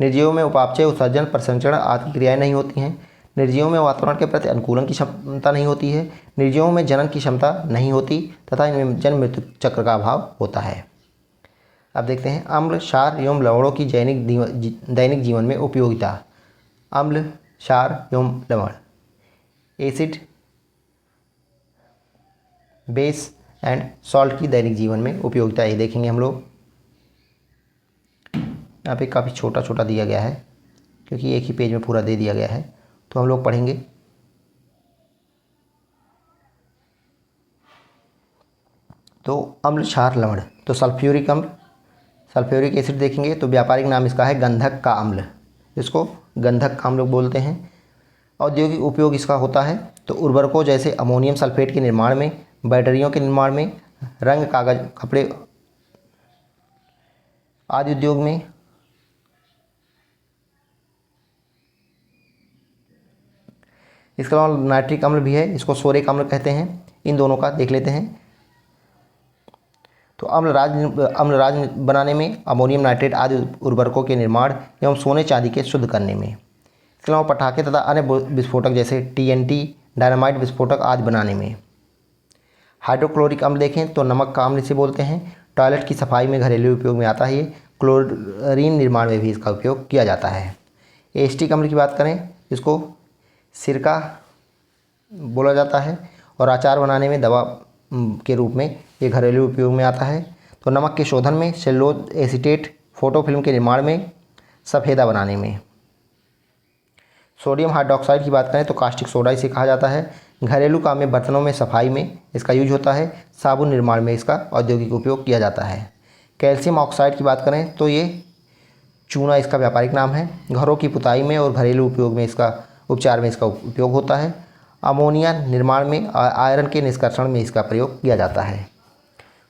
निर्जीवों में उपापचय, उत्सर्जन, प्रसंचरण आदि क्रियाएं नहीं होती हैं। निर्जीवों में वातावरण के प्रति अनुकूलन की क्षमता नहीं होती है। निर्जीवों में जनन की क्षमता नहीं होती तथा इनमें जन्म मृत्यु चक्र का अभाव होता है। अब देखते हैं अम्ल, क्षार एवं लवणों की दैनिक जीवन में उपयोगिता। अम्ल, क्षार एवं लवण, एसिड, बेस एंड सॉल्ट की दैनिक जीवन में उपयोगिता ये देखेंगे हम लोग। यहाँ पे काफ़ी छोटा छोटा दिया गया है क्योंकि एक ही पेज में पूरा दे दिया गया है, तो हम लोग पढ़ेंगे। तो अम्ल, क्षार, लवण। तो सल्फ्यूरिक अम्ल, सल्फ्यूरिक एसिड देखेंगे तो व्यापारिक नाम इसका है गंधक का अम्ल, इसको गंधक का अम्ल बोलते हैं। औद्योगिक उपयोग इसका होता है तो उर्वरकों जैसे अमोनियम सल्फेट के निर्माण में, बैटरियों के निर्माण में, रंग, कागज, कपड़े आदि उद्योग में। इसके अलावा नाइट्रिक अम्ल भी है, इसको सोरिक अम्ल कहते हैं। इन दोनों का देख लेते हैं। तो अम्लराज बनाने में, अमोनियम नाइट्रेट आदि उर्वरकों के निर्माण एवं सोने चांदी के शुद्ध करने में। इसके अलावा पटाखे तथा अन्य विस्फोटक जैसे TNT, डायनामाइट विस्फोटक आदि बनाने में। हाइड्रोक्लोरिक अम्ल देखें तो नमक का अम्ल इसे बोलते हैं। टॉयलेट की सफाई में घरेलू उपयोग में आता है ये। क्लोरीन निर्माण में भी इसका उपयोग किया जाता है। एस्टिक अम्ल की बात करें, इसको सिरका बोला जाता है और अचार बनाने में, दवा के रूप में ये घरेलू उपयोग में आता है। तो नमक के शोधन में, सेलुलोज एसीटेट, फोटो फिल्म के निर्माण में, सफ़ेदा बनाने में। सोडियम हाइड्रोक्साइड की बात करें तो कास्टिक सोडा इसे कहा जाता है। घरेलू काम में, बर्तनों में सफाई में इसका यूज होता है। साबुन निर्माण में इसका औद्योगिक उपयोग किया जाता है। कैल्शियम ऑक्साइड की बात करें तो ये चूना इसका व्यापारिक नाम है। घरों की पुताई में और घरेलू उपयोग में इसका उपचार में इसका उपयोग होता है। अमोनिया निर्माण में, आयरन के निष्कर्षण में इसका प्रयोग किया जाता है।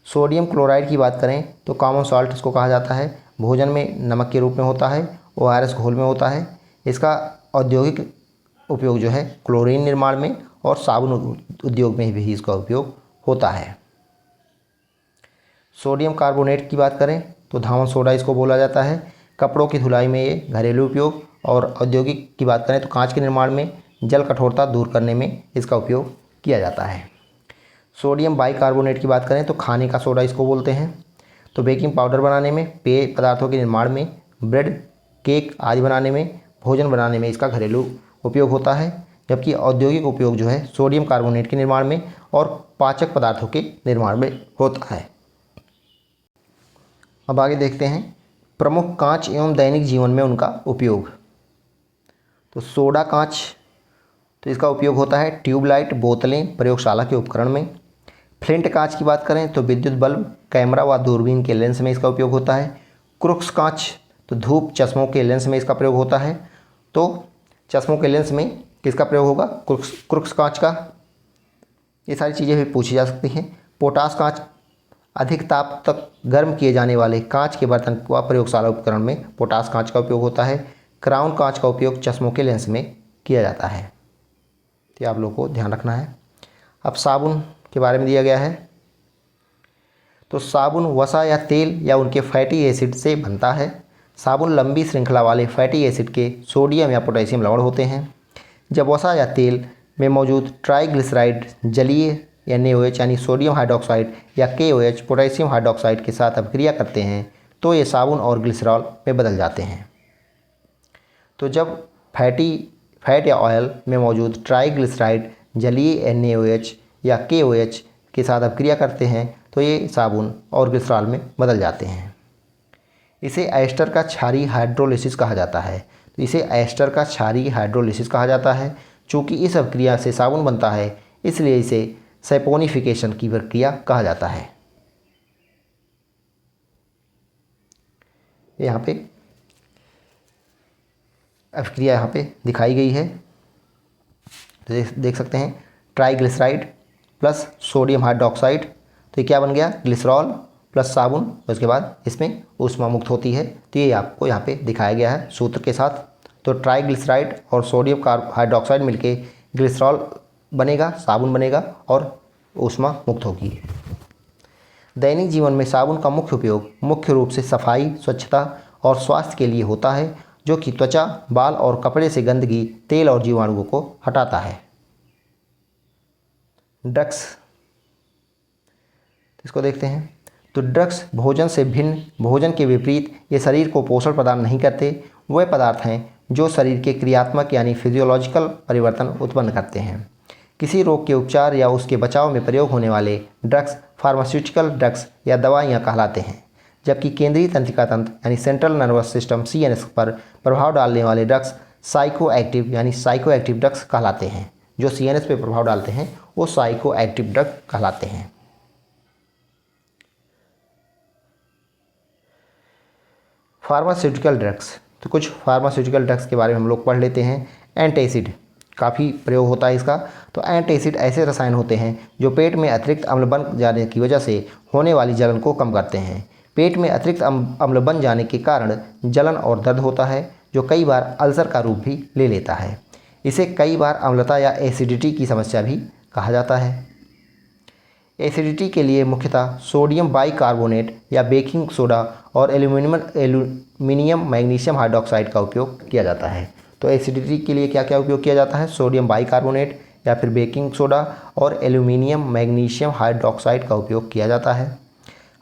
सोडियम क्लोराइड की बात करें तो कॉमन सॉल्ट इसको कहा जाता है। भोजन में नमक के रूप में होता है, ORS घोल में होता है। इसका औद्योगिक उपयोग जो है क्लोरीन निर्माण में और साबुन उद्योग में भी इसका उपयोग होता है। सोडियम कार्बोनेट की बात करें तो धावन सोडा इसको बोला जाता है। कपड़ों की धुलाई में ये घरेलू उपयोग, और औद्योगिक की बात करें तो कांच के निर्माण में, जल कठोरता दूर करने में इसका उपयोग किया जाता है। सोडियम बाइकार्बोनेट की बात करें तो खाने का सोडा इसको बोलते हैं। तो बेकिंग पाउडर बनाने में, पेय पदार्थों के निर्माण में, ब्रेड, केक आदि बनाने में, भोजन बनाने में इसका घरेलू उपयोग होता है। जबकि औद्योगिक उपयोग जो है सोडियम कार्बोनेट के निर्माण में और पाचक पदार्थों के निर्माण में होता है। अब आगे देखते हैं प्रमुख कांच एवं दैनिक जीवन में उनका उपयोग। तो सोडा कांच, तो इसका उपयोग होता है ट्यूबलाइट, बोतलें, प्रयोगशाला के उपकरण में। फ्लिंट कांच की बात करें तो विद्युत बल्ब, कैमरा व दूरबीन के लेंस में इसका उपयोग होता है। क्रुक्स कांच, तो धूप चश्मों के लेंस में इसका प्रयोग होता है। तो चश्मों के लेंस में किसका प्रयोग होगा? क्रुक्स कांच का। ये सारी चीज़ें भी पूछी जा सकती हैं। पोटास कांच, अधिक ताप तक गर्म किए जाने वाले कांच के बर्तन व प्रयोगशाला उपकरण में पोटास कांच का उपयोग होता है। क्राउन कांच का उपयोग चश्मों के लेंस में किया जाता है। तो आप लोगों को ध्यान रखना है। अब साबुन के बारे में दिया गया है। तो साबुन वसा या तेल या उनके फैटी एसिड से बनता है। साबुन लंबी श्रृंखला वाले फैटी एसिड के सोडियम या पोटेशियम लवण होते हैं। जब वसा या तेल में मौजूद ट्राइग्लिसराइड जलीय NaOH यानी सोडियम हाइड्रोक्साइड या KOH पोटेशियम हाइड्रोक्साइड के साथ अभिक्रिया करते हैं तो ये साबुन और ग्लिसरॉल में बदल जाते हैं। तो जब फैट या ऑयल में मौजूद ट्राइग्लिसराइड जलीय NaOH या KOH के साथ अभिक्रिया करते हैं तो ये साबुन और ग्लिसरॉल में बदल जाते हैं। इसे एस्टर का क्षारीय हाइड्रोलिसिस कहा जाता है। तो इसे एस्टर का क्षारीय हाइड्रोलिसिस कहा जाता है। चूँकि इस अभिक्रिया से साबुन बनता है इसलिए इसे सैपोनिफिकेशन की प्रक्रिया कहा जाता है। यहाँ पे अभिक्रिया यहाँ पे दिखाई गई है। तो देख सकते हैं ट्राइग्लिसराइड प्लस सोडियम हाइड्रोक्साइड, तो ये क्या बन गया? ग्लिसरॉल प्लस साबुन। उसके बाद इसमें ऊष्मा मुक्त होती है। तो ये आपको यहाँ पे दिखाया गया है सूत्र के साथ। तो ट्राइग्लिसराइड और सोडियम हाइड्रोक्साइड मिलके ग्लिसरॉल बनेगा, साबुन बनेगा और ऊष्मा मुक्त होगी। दैनिक जीवन में साबुन का मुख्य उपयोग मुख्य रूप से सफाई, स्वच्छता और स्वास्थ्य के लिए होता है, जो कि त्वचा, बाल और कपड़े से गंदगी, तेल और जीवाणुओं को हटाता है। ड्रग्स, इसको देखते हैं। तो ड्रग्स भोजन से भिन्न, भोजन के विपरीत ये शरीर को पोषण प्रदान नहीं करते। वे पदार्थ हैं जो शरीर के क्रियात्मक यानी फिजियोलॉजिकल परिवर्तन उत्पन्न करते हैं। किसी रोग के उपचार या उसके बचाव में प्रयोग होने वाले ड्रग्स फार्मास्यूटिकल ड्रग्स या दवाइयाँ कहलाते हैं। जबकि केंद्रीय तंत्रिका तंत्र यानी सेंट्रल नर्वस सिस्टम CNS पर प्रभाव डालने वाले ड्रग्स साइकोएक्टिव ड्रग्स कहलाते हैं। जो CNS पे प्रभाव डालते हैं वो साइकोएक्टिव ड्रग कहलाते हैं। फार्मास्यूटिकल ड्रग्स, तो कुछ फार्मास्यूटिकल ड्रग्स के बारे में हम लोग पढ़ लेते हैं। एंटासिड, काफ़ी प्रयोग होता है इसका। तो एंटासिड ऐसे रसायन होते हैं जो पेट में अतिरिक्त अम्ल बन जाने की वजह से होने वाली जलन को कम करते हैं। पेट में अतिरिक्त अम्ल बन जाने के कारण जलन और दर्द होता है, जो कई बार अल्सर का रूप भी ले लेता है। इसे कई बार अम्लता या एसिडिटी की समस्या भी कहा जाता है। एसिडिटी के लिए मुख्यतः सोडियम बाइकार्बोनेट या बेकिंग सोडा और एल्यूमिनियम मैग्नीशियम हाइड्रोक्साइड का उपयोग किया जाता है। तो एसिडिटी के लिए क्या क्या उपयोग किया जाता है? सोडियम बाइकार्बोनेट या फिर बेकिंग सोडा और एल्यूमिनियम मैग्नीशियम हाइड्रोक्साइड का उपयोग किया जाता है।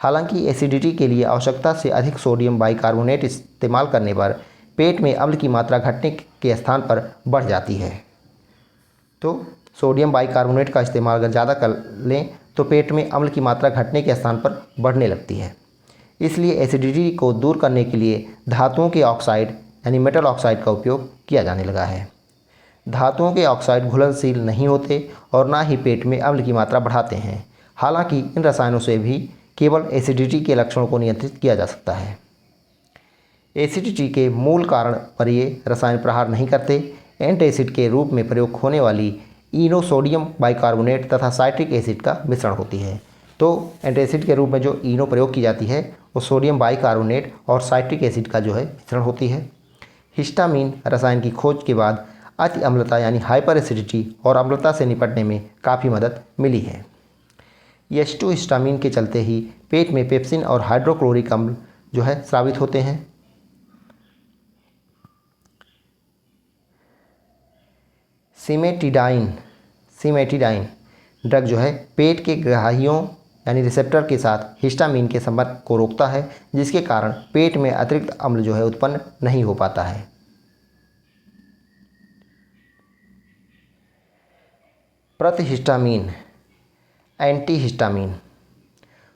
हालांकि एसिडिटी के लिए आवश्यकता से अधिक सोडियम बाइकार्बोनेट इस्तेमाल करने पर पेट में अम्ल की मात्रा घटने के स्थान पर बढ़ जाती है। तो सोडियम बाइकार्बोनेट का इस्तेमाल अगर ज़्यादा कर लें तो पेट में अम्ल की मात्रा घटने के स्थान पर बढ़ने लगती है। इसलिए एसिडिटी को दूर करने के लिए धातुओं के ऑक्साइड यानी मेटल ऑक्साइड का उपयोग किया जाने लगा है। धातुओं के ऑक्साइड घुलनशील नहीं होते और ना ही पेट में अम्ल की मात्रा बढ़ाते हैं। हालांकि इन रसायनों से भी केवल एसिडिटी के लक्षणों को नियंत्रित किया जा सकता है। एसिडिटी के मूल कारण पर ये रसायन प्रहार नहीं करते। एंटासिड के रूप में प्रयोग होने वाली इनो सोडियम बाइकार्बोनेट तथा साइट्रिक एसिड का मिश्रण होती है। तो एंटासिड के रूप में जो इनो प्रयोग की जाती है वो सोडियम बाइकार्बोनेट और साइट्रिक एसिड का जो है मिश्रण होती है। हिस्टामीन रसायन की खोज के बाद अति अम्लता यानी हाइपर एसिडिटी और अम्लता से निपटने में काफ़ी मदद मिली है। H2 हिस्टामीन के चलते ही पेट में पेप्सिन और हाइड्रोक्लोरिक अम्ल जो है स्रावित होते हैं। सिमेटिडाइन ड्रग जो है पेट के ग्राहियों यानी रिसेप्टर के साथ हिस्टामिन के संपर्क को रोकता है, जिसके कारण पेट में अतिरिक्त अम्ल जो है उत्पन्न नहीं हो पाता है। प्रतिहिस्टामीन, एंटीहिस्टामीन।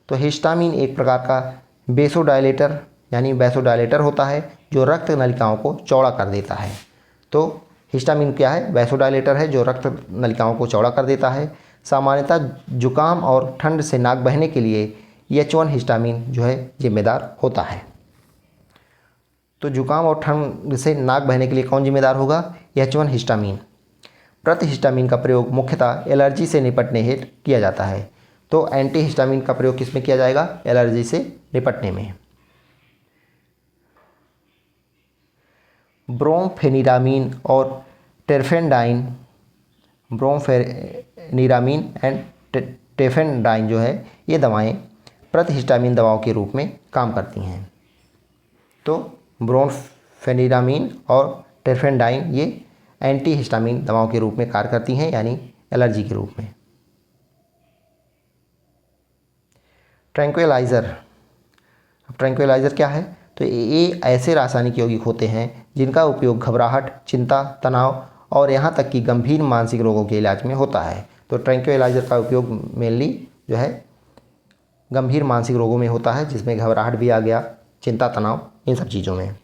तो हिस्टामीन एक प्रकार का बेसोडायलेटर यानी वैसोडायलेटर होता है जो रक्त नलिकाओं को चौड़ा कर देता है। तो हिस्टामीन क्या है? वैसोडायलेटर है जो रक्त नलिकाओं को चौड़ा कर देता है। सामान्यतः जुकाम और ठंड से नाक बहने के लिए H1 हिस्टामीन जो है जिम्मेदार होता है। तो जुकाम और ठंड से नाक बहने के लिए कौन जिम्मेदार होगा? H1 histamine. प्रतिहिस्टामीन का प्रयोग मुख्यतः एलर्जी से निपटने हेतु किया जाता है। तो एंटीहिस्टामीन का प्रयोग किस में किया जाएगा? एलर्जी से निपटने में। ब्रोमफेनिरामीन और टेरफेंडाइन, ब्रोमफेनिरामीन एंड टेरफेंडाइन जो है ये दवाएं प्रतिहिस्टामीन दवाओं के रूप में काम करती हैं। तो ब्रोमफेनिरामीन और टेरफेंडाइन ये एंटीहिस्टामीन दवाओं के रूप में कार्य करती हैं, यानी एलर्जी के रूप में। ट्रैंक्विलाइज़र। अब ट्रैंक्विलाइज़र क्या है? तो ये ऐसे रासायनिक यौगिक होते हैं जिनका उपयोग घबराहट, चिंता, तनाव और यहाँ तक कि गंभीर मानसिक रोगों के इलाज में होता है। तो ट्रैंक्विलाइज़र का उपयोग मेनली जो है गंभीर मानसिक रोगों में होता है, जिसमें घबराहट भी आ गया, चिंता, तनाव, इन सब चीज़ों में।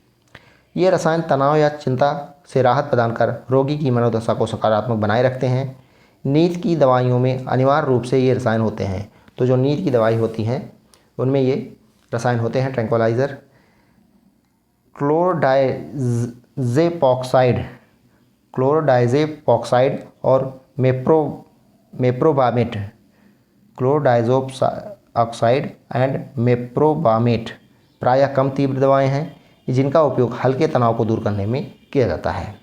ये रसायन तनाव या चिंता से राहत प्रदान कर रोगी की मनोदशा को सकारात्मक बनाए रखते हैं। नींद की दवाइयों में अनिवार्य रूप से ये रसायन होते हैं। तो जो नींद की दवाई होती हैं उनमें ये रसायन होते हैं ट्रैंक्विलाइज़र। क्लोरोडाइजेपॉक्साइड और मेप्रोबामेट, क्लोरोडाइजोपऑक्साइड एंड मेप्रोबामेट प्रायः कम तीव्र दवाएं हैं जिनका उपयोग हल्के तनाव को दूर करने में किया जाता है।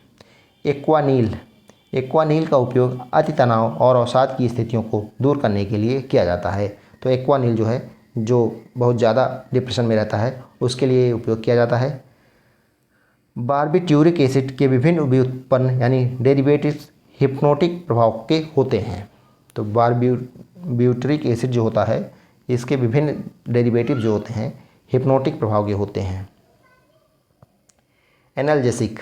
एक्वानील का उपयोग अति तनाव और अवसाद की स्थितियों को दूर करने के लिए किया जाता है। तो एक्वानील जो है, जो बहुत ज़्यादा डिप्रेशन में रहता है, उसके लिए उपयोग किया जाता है। बारबिट्यूरिक एसिड के विभिन्न व्युत्पन्न यानी डेरिवेटिव्स हिप्नोटिक प्रभाव के होते हैं। तो बारबिट्यूरिक एसिड जो होता है इसके विभिन्न डेरिवेटिव जो होते हैं हिप्नोटिक प्रभाव के होते हैं। एनाल्जेसिक,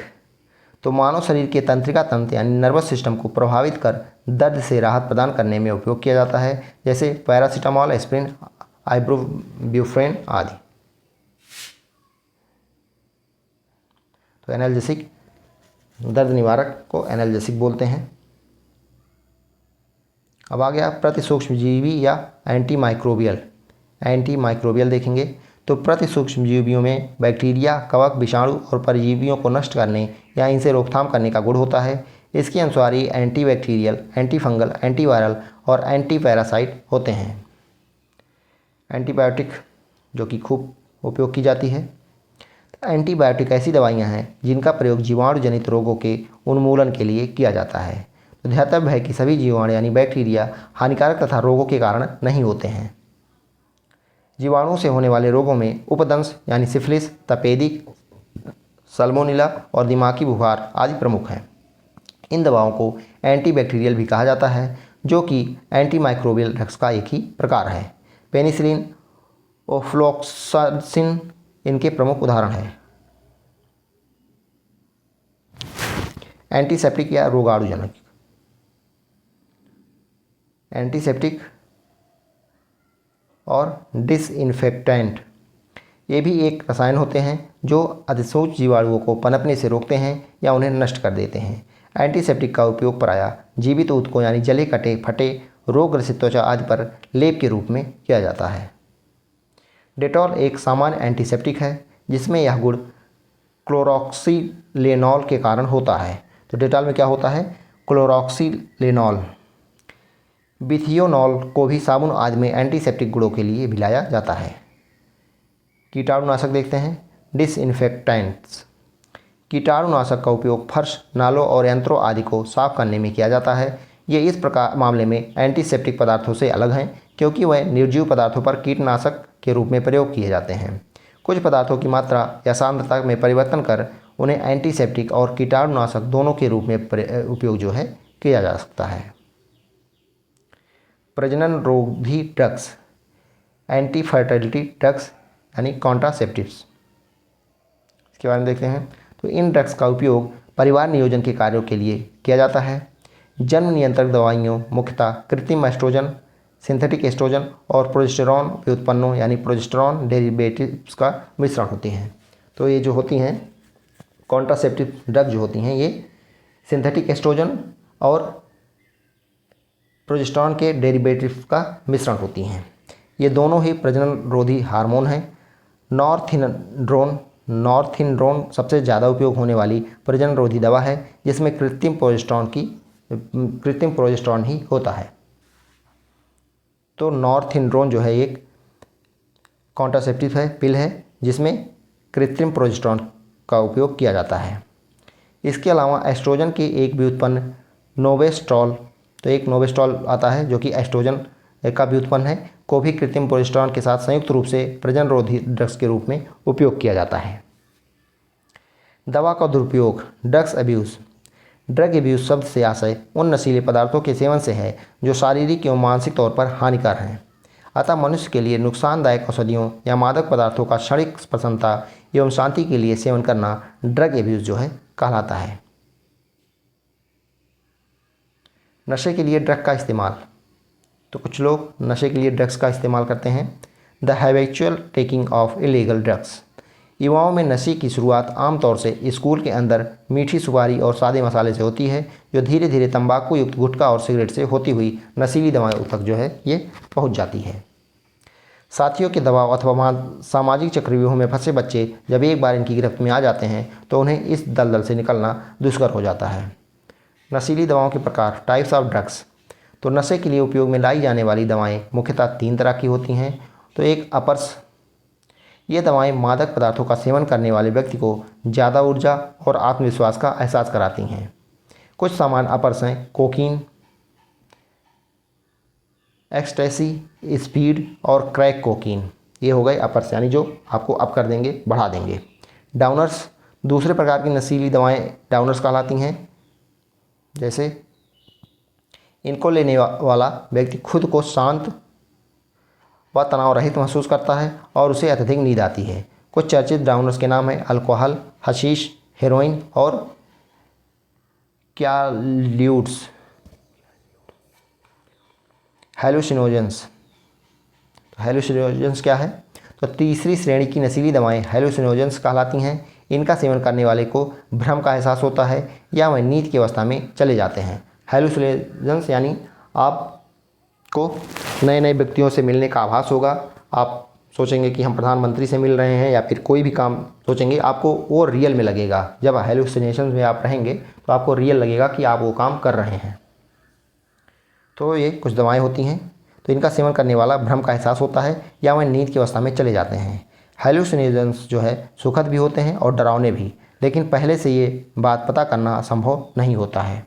तो मानव शरीर के तंत्रिका तंत्र यानी नर्वस सिस्टम को प्रभावित कर दर्द से राहत प्रदान करने में उपयोग किया जाता है, जैसे पैरासीटामॉल, एस्प्रिन, आइबुप्रोफेन आदि। तो एनाल्जेसिक, दर्द निवारक को एनाल्जेसिक बोलते हैं। अब आ गया प्रतिसूक्ष्मजीवी या एंटीमाइक्रोबियल देखेंगे। तो प्रतिसूक्ष्मजीवियों में बैक्टीरिया, कवक, विषाणु और परजीवियों को नष्ट करने या इनसे रोकथाम करने का गुण होता है। इसके अनुसार ये एंटीबैक्टीरियल, एंटीफंगल, एंटीवायरल और एंटीपैरासाइट होते हैं। एंटीबायोटिक जो कि खूब उपयोग की जाती है। एंटीबायोटिक ऐसी दवाइयाँ हैं जिनका प्रयोग जीवाणु जनित रोगों के उन्मूलन के लिए किया जाता है। तो ध्यातव्य है कि सभी जीवाणु यानी बैक्टीरिया हानिकारक तथा रोगों के कारण नहीं होते हैं। जीवाणुओं से होने वाले रोगों में उपदंश यानी सिफिलिस, तपेदिक, सल्मोनेला और दिमागी बुखार आदि प्रमुख हैं। इन दवाओं को एंटीबैक्टीरियल भी कहा जाता है, जो कि एंटीमाइक्रोबियल ड्रग्स का एक ही प्रकार है। पेनिसिलिन, ओफ्लॉक्सासिन इनके प्रमुख उदाहरण हैं। एंटीसेप्टिक या रोगाणुजनक, एंटीसेप्टिक और डिसइंफेक्टेंट ये भी एक रसायन होते हैं जो अधिसूच जीवाणुओं को पनपने से रोकते हैं या उन्हें नष्ट कर देते हैं। एंटीसेप्टिक का उपयोग प्रायः जीवित ऊतकों यानी जले, कटे, फटे, रोग ग्रसित त्वचा आदि पर लेप के रूप में किया जाता है। डेटॉल एक सामान्य एंटीसेप्टिक है जिसमें यह गुण क्लोरोक्सीलेनॉल के कारण होता है। तो डेटॉल में क्या होता है? क्लोरोक्सीलेनॉल। बिथियोनॉल को भी साबुन आदि में एंटीसेप्टिक गुणों के लिए मिलाया जाता है। कीटाणुनाशक देखते हैं। डिसइंफेक्टेंट्स, कीटाणुनाशक का उपयोग फर्श, नालों और यंत्रों आदि को साफ करने में किया जाता है। ये इस प्रकार मामले में एंटीसेप्टिक पदार्थों से अलग हैं क्योंकि वह निर्जीव पदार्थों पर कीटनाशक के रूप में प्रयोग किए जाते हैं। कुछ पदार्थों की मात्रा या सांद्रता में परिवर्तन कर उन्हें एंटीसेप्टिक और कीटाणुनाशक दोनों के रूप में उपयोग जो है किया जा सकता है। प्रजनन रोधी ड्रग्स, एंटी फर्टिलिटी ड्रग्स यानी कॉन्ट्रासेप्टिव्स, इसके बारे में देखते हैं। तो इन ड्रग्स का उपयोग परिवार नियोजन के कार्यों के लिए किया जाता है। जन्म नियंत्रक दवाइयों मुख्यतः कृत्रिम एस्ट्रोजन, सिंथेटिक एस्ट्रोजन और प्रोजेस्टेरॉन व्युत्पन्नों यानी प्रोजेस्टेरॉन डेरिवेटिव्स का मिश्रण होती हैं। तो ये जो होती हैं कॉन्ट्रासेप्टिव ड्रग जो होती हैं ये सिंथेटिक एस्ट्रोजन और प्रोजेस्टेरॉन के डेरिवेटिव का मिश्रण होती हैं। ये दोनों ही प्रजनन रोधी हार्मोन हैं। नॉर्थिनड्रोन सबसे ज़्यादा उपयोग होने वाली प्रजनन रोधी दवा है जिसमें कृत्रिम प्रोजेस्टेरॉन ही होता है। तो नॉर्थिनड्रोन जो है एक कॉन्ट्रासेप्टिव है, पिल है जिसमें कृत्रिम प्रोजेस्टेरॉन का उपयोग किया जाता है। इसके अलावा एस्ट्रोजन के एक व्युत्पन्न नोवेस्ट्रॉल, तो एक नोवेस्ट्रॉल आता है जो कि एस्ट्रोजन का व्युत्पन्न है, को भी कृत्रिम प्रोजेस्टेरॉन के साथ संयुक्त रूप से प्रजनन रोधी ड्रग्स के रूप में उपयोग किया जाता है। दवा का दुरुपयोग, ड्रग्स अब्यूज़। ड्रग अब्यूज़ शब्द से आशय उन नशीले पदार्थों के सेवन से है जो शारीरिक एवं मानसिक तौर पर हानिकारक हैं। अतः मनुष्य के लिए नुकसानदायक औषधियों या मादक पदार्थों का क्षणिक प्रसन्नता एवं शांति के लिए सेवन करना ड्रग अब्यूज़ जो है कहलाता है। नशे के लिए ड्रग का इस्तेमाल, तो कुछ लोग नशे के लिए ड्रग्स का इस्तेमाल करते हैं। The habitual taking of illegal drugs. युवाओं में नशे की शुरुआत आमतौर से स्कूल के अंदर मीठी सुपारी और सादे मसाले से होती है जो धीरे धीरे तंबाकू युक्त गुटखा और सिगरेट से होती हुई नशीली दवाओं तक जो है ये पहुंच जाती है। साथियों के दबाव अथवा सामाजिक चक्रव्यूह में फंसे बच्चे जब एक बार इनकी गिरफ्त में आ जाते हैं तो उन्हें इस दलदल से निकलना दुष्कर हो जाता है। नशीली दवाओं के प्रकार, टाइप्स ऑफ ड्रग्स। तो नशे के लिए उपयोग में लाई जाने वाली दवाएं मुख्यतः 3 तरह की होती हैं। तो एक अपर्स, ये दवाएं मादक पदार्थों का सेवन करने वाले व्यक्ति को ज़्यादा ऊर्जा और आत्मविश्वास का एहसास कराती हैं। कुछ सामान्य अपर्स हैं कोकीन, एक्सटेसी, स्पीड और क्रैक कोकीन। ये हो गए अपर्स यानी जो आपको अप कर देंगे, बढ़ा देंगे। डाउनर्स, दूसरे प्रकार की नशीली दवाएं डाउनर्स कहलाती हैं। जैसे इनको लेने वाला व्यक्ति खुद को शांत व तनाव रहित महसूस करता है और उसे अत्यधिक नींद आती है। कुछ चर्चित डाउनर्स के नाम हैं अल्कोहल, हशीश, हेरोइन और क्याल्यूड्स। हेलुसिनोजेंस, हेलुसिनोजेंस क्या है? तो तीसरी श्रेणी की नशीली दवाएं हेलुसिनोजेंस कहलाती हैं। इनका सेवन करने वाले को भ्रम का एहसास होता है या वह नींद की अवस्था में चले जाते हैं। हेलुसिनोजेंस यानी आपको नए नए व्यक्तियों से मिलने का आभास होगा। आप सोचेंगे कि हम प्रधानमंत्री से मिल रहे हैं या फिर कोई भी काम सोचेंगे, आपको वो रियल में लगेगा। जब हेलुसिनेशन में आप रहेंगे तो आपको रियल लगेगा कि आप वो काम कर रहे हैं। तो ये कुछ दवाएं होती हैं। तो इनका सेवन करने वाला भ्रम का एहसास होता है या वह नींद की अवस्था में चले जाते हैं। हेलुसिनेशंस जो है सुखद भी होते हैं और डरावने भी, लेकिन पहले से ये बात पता करना संभव नहीं होता है।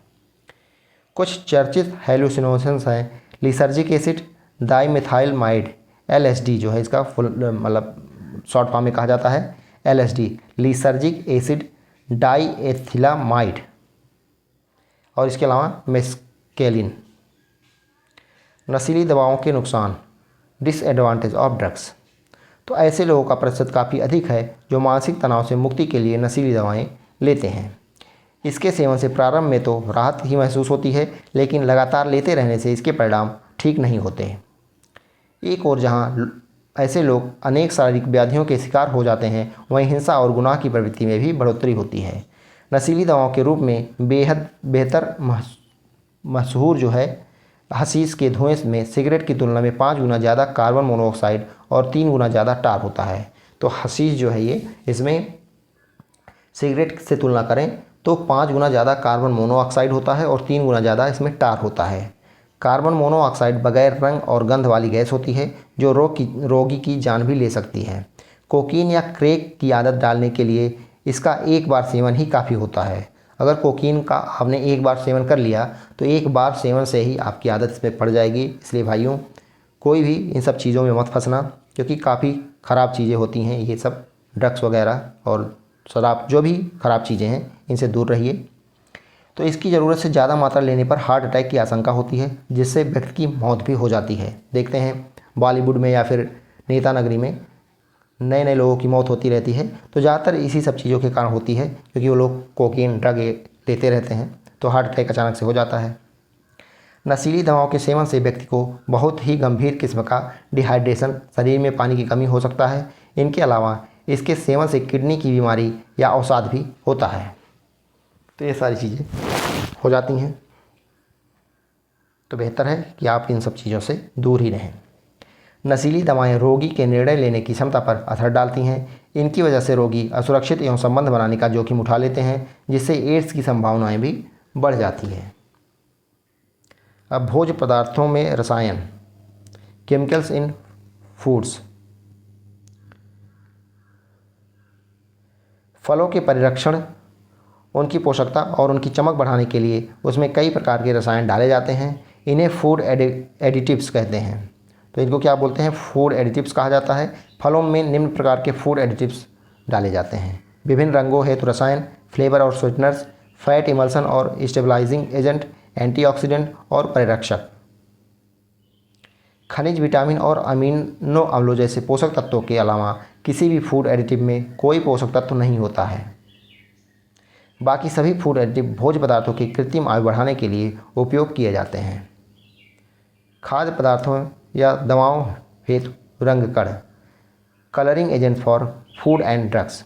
कुछ चर्चित हेलुसिनोशंस हैं लिसर्जिक एसिड, डाइमेथाइलमाइड, LSD जो है इसका फुल मतलब शॉर्ट फॉर्म में कहा जाता है LSD, लिसर्जिक एसिड डाइएथिलामाइड, और इसके अलावा मेस्केलिन। नशीली दवाओं के नुकसान, डिसएडवांटेज ऑफ ड्रग्स। तो ऐसे लोगों का प्रतिशत काफ़ी अधिक है जो मानसिक तनाव से मुक्ति के लिए नशीली दवाएं लेते हैं। इसके सेवन से प्रारंभ में तो राहत ही महसूस होती है, लेकिन लगातार लेते रहने से इसके परिणाम ठीक नहीं होते हैं। एक और जहां ऐसे लोग अनेक शारीरिक व्याधियों के शिकार हो जाते हैं, वहीं हिंसा और गुनाह की प्रवृत्ति में भी बढ़ोतरी होती है। नशीली दवाओं के रूप में बेहद बेहतर मशहूर जो है हशीश के धुएं में सिगरेट की तुलना में 5 गुना ज़्यादा कार्बन मोनोऑक्साइड और 3 गुना ज़्यादा टार होता है। तो हशीश जो है ये, इसमें सिगरेट से तुलना करें तो 5 गुना ज़्यादा कार्बन मोनोऑक्साइड होता है और 3 गुना ज़्यादा इसमें टार होता है। कार्बन मोनोऑक्साइड बगैर रंग और गंध वाली गैस होती है जो रोगी की जान भी ले सकती है। कोकीन या क्रेक की आदत डालने के लिए इसका एक बार सेवन ही काफ़ी होता है। अगर कोकीन का आपने एक बार सेवन कर लिया तो एक बार सेवन से ही आपकी आदत इसमें पड़ जाएगी। इसलिए भाइयों, कोई भी इन सब चीज़ों में मत फंसना, क्योंकि काफ़ी ख़राब चीज़ें होती हैं ये सब, ड्रग्स वगैरह और शराब, जो भी ख़राब चीज़ें हैं इनसे दूर रहिए। तो इसकी ज़रूरत से ज़्यादा मात्रा लेने पर हार्ट अटैक की आशंका होती है, जिससे व्यक्ति की मौत भी हो जाती है। देखते हैं बॉलीवुड में या फिर नेता नगरी में नए नए लोगों की मौत होती रहती है। तो ज़्यादातर इसी सब चीज़ों के कारण होती है, क्योंकि वो लोग कोकीन ड्रग लेते रहते हैं, तो हार्ट अटैक अचानक से हो जाता है। नशीली दवाओं के सेवन से व्यक्ति को बहुत ही गंभीर किस्म का डिहाइड्रेशन, शरीर में पानी की कमी हो सकता है। इनके अलावा इसके सेवन से किडनी की बीमारी या अवसाद भी होता है। तो ये सारी चीज़ें हो जाती हैं, तो बेहतर है कि आप इन सब चीज़ों से दूर ही रहें। नशीली दवाएं रोगी के निर्णय लेने की क्षमता पर असर डालती हैं। इनकी वजह से रोगी असुरक्षित एवं संबंध बनाने का जोखिम उठा लेते हैं, जिससे एड्स की संभावनाएं भी बढ़ जाती हैं। अब भोज्य पदार्थों में रसायन, केमिकल्स इन फूड्स। फलों के परिरक्षण, उनकी पोषकता और उनकी चमक बढ़ाने के लिए उसमें कई प्रकार के रसायन डाले जाते हैं। इन्हें फूड एडिटिव्स कहते हैं। तो इनको क्या बोलते हैं? फूड एडिटिव्स कहा जाता है। फलों में निम्न प्रकार के फूड एडिटिव्स डाले जाते हैं: विभिन्न रंगों हेतु रसायन, फ्लेवर और स्वीटनर्स, फैट इमल्सन और स्टेबलाइजिंग एजेंट, एंटीऑक्सीडेंट और परिरक्षक। खनिज, विटामिन और अमीनो अम्लों जैसे पोषक तत्वों के अलावा किसी भी फूड एडिटिव में कोई पोषक तत्व नहीं होता है। बाकी सभी फूड एडिटिव भोज्य पदार्थों की कृत्रिम आयु बढ़ाने के लिए उपयोग किए जाते हैं। खाद्य पदार्थों या दवाओं हेतु रंग कण, colouring agent for food and drugs.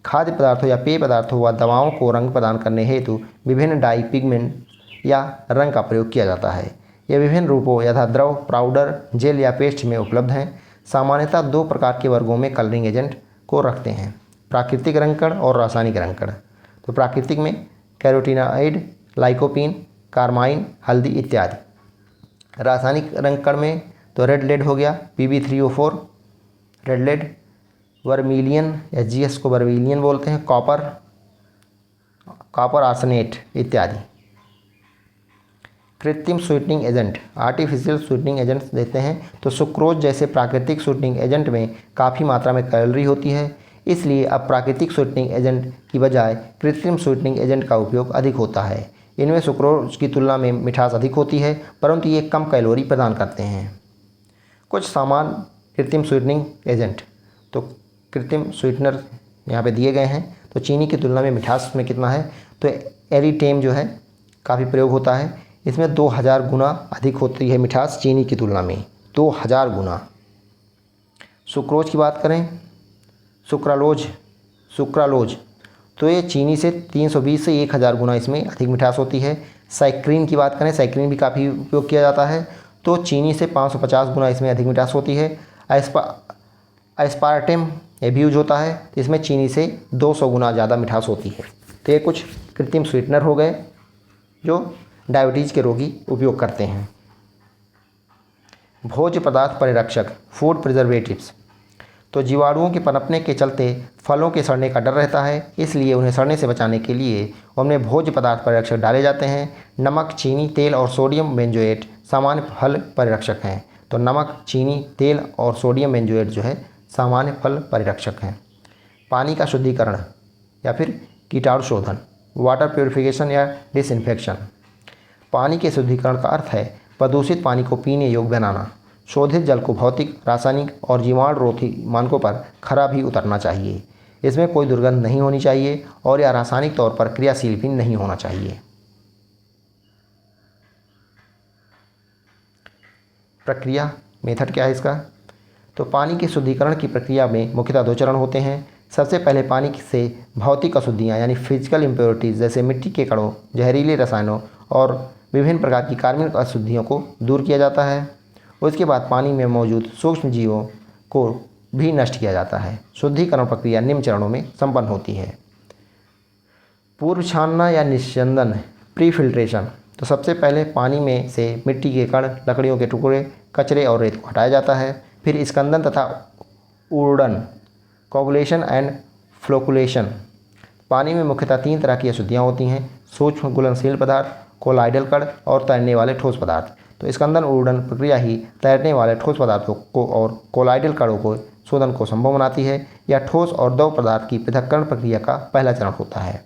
खाद्य पदार्थों या पेय पदार्थों व दवाओं को रंग प्रदान करने हेतु विभिन्न डाई, पिगमेंट या रंग का प्रयोग किया जाता है। ये विभिन्न रूपों यथा द्रव, पाउडर, जेल या पेस्ट में उपलब्ध हैं। सामान्यतः दो प्रकार के वर्गों में कलरिंग एजेंट को रखते हैं: प्राकृतिक रंगकण और रासायनिक रंगकण। तो प्राकृतिक में कैरोटीनॉइड, लाइकोपीन, कार्माइन, हल्दी इत्यादि। रासायनिक रंगकण में तो रेड लेड हो गया, Pb3O4 red lead, vermilion, SgS को वर्मिलियन बोलते हैं, कॉपर आर्सेनेट इत्यादि। कृत्रिम sweetening agent, artificial sweetening agents देते हैं। तो सुक्रोज जैसे प्राकृतिक स्वीटनिंग एजेंट में काफ़ी मात्रा में कैलोरी होती है, इसलिए अब प्राकृतिक स्वीटनिंग एजेंट की बजाय कृत्रिम स्वीटनिंग एजेंट का उपयोग अधिक होता है। इनमें सुक्रोज की तुलना में मिठास अधिक होती है, परंतु ये कम कैलोरी प्रदान करते हैं। कुछ सामान्य कृत्रिम स्वीटनिंग एजेंट, तो कृत्रिम स्वीटनर यहाँ पे दिए गए हैं। तो चीनी की तुलना में मिठास में कितना है? तो एरिटेम जो है काफ़ी प्रयोग होता है, इसमें 2000 गुना अधिक होती है मिठास चीनी की तुलना में, 2000 गुना। सुक्रोज की बात करें, सुक्रालोज, तो ये चीनी से 320 से 1000 गुना इसमें अधिक मिठास होती है। सैक्रीन की बात करें, सैक्रीन भी काफ़ी उपयोग किया जाता है, तो चीनी से 550 गुना इसमें अधिक मिठास होती है। एस्पार्टेम ये भी यूज होता है, तो इसमें चीनी से 200 गुना ज़्यादा मिठास होती है। तो ये कुछ कृत्रिम स्वीटनर हो गए जो डायबिटीज़ के रोगी उपयोग करते हैं। भोज्य पदार्थ परिरक्षक, फूड प्रिजर्वेटिव्स, तो जीवाणुओं के पनपने के चलते फलों के सड़ने का डर रहता है, इसलिए उन्हें सड़ने से बचाने के लिए उनमें भोज्य पदार्थ परिरक्षक डाले जाते हैं। नमक, चीनी, तेल और सोडियम बेंजोएट सामान्य फल परिरक्षक हैं। तो नमक, चीनी, तेल और सोडियम बेंजोएट जो है सामान्य फल परिरक्षक हैं। पानी का शुद्धिकरण या फिर कीटाणु शोधन, वाटर प्योरिफिकेशन या डिसइंफेक्शन। पानी के शुद्धिकरण का अर्थ है प्रदूषित पानी को पीने योग्य बनाना। शोधित जल को भौतिक, रासायनिक और जीवाणुरोधी मानकों पर खरा भी उतरना चाहिए। इसमें कोई दुर्गंध नहीं होनी चाहिए और यह रासायनिक तौर पर क्रियाशील भी नहीं होना चाहिए। प्रक्रिया, मेथड क्या है इसका? तो पानी के शुद्धिकरण की प्रक्रिया में मुख्यतः 2 चरण होते हैं। सबसे पहले पानी से भौतिक अशुद्धियाँ यानी फिजिकल इम्प्योरिटीज़ जैसे मिट्टी के कणों, जहरीले रसायनों और विभिन्न प्रकार की कार्बनिक अशुद्धियों को दूर किया जाता है। उसके बाद पानी में मौजूद सूक्ष्म जीवों को भी नष्ट किया जाता है। शुद्धिकरण प्रक्रिया निम्न चरणों में संपन्न होती है: पूर्व छानना या निस्यंदन, प्री फिल्ट्रेशन। तो सबसे पहले पानी में से मिट्टी के कण, लकड़ियों के टुकड़े, कचरे और रेत को हटाया जाता है। फिर स्कंदन तथा ऊर्डन, कोगुलेशन एंड फ्लोकुलेशन। पानी में मुख्यतः 3 तरह की अशुद्धियाँ होती हैं: सूक्ष्म घुलनशील पदार्थ, कोलाइडल कण और तैरने वाले ठोस पदार्थ। तो स्कंदन ऊर्डन प्रक्रिया ही तैरने वाले ठोस पदार्थों को और कोलाइडल कणों को शोधन को संभव बनाती है। यह ठोस और द्रव पदार्थ की पृथक्करण प्रक्रिया का पहला चरण होता है।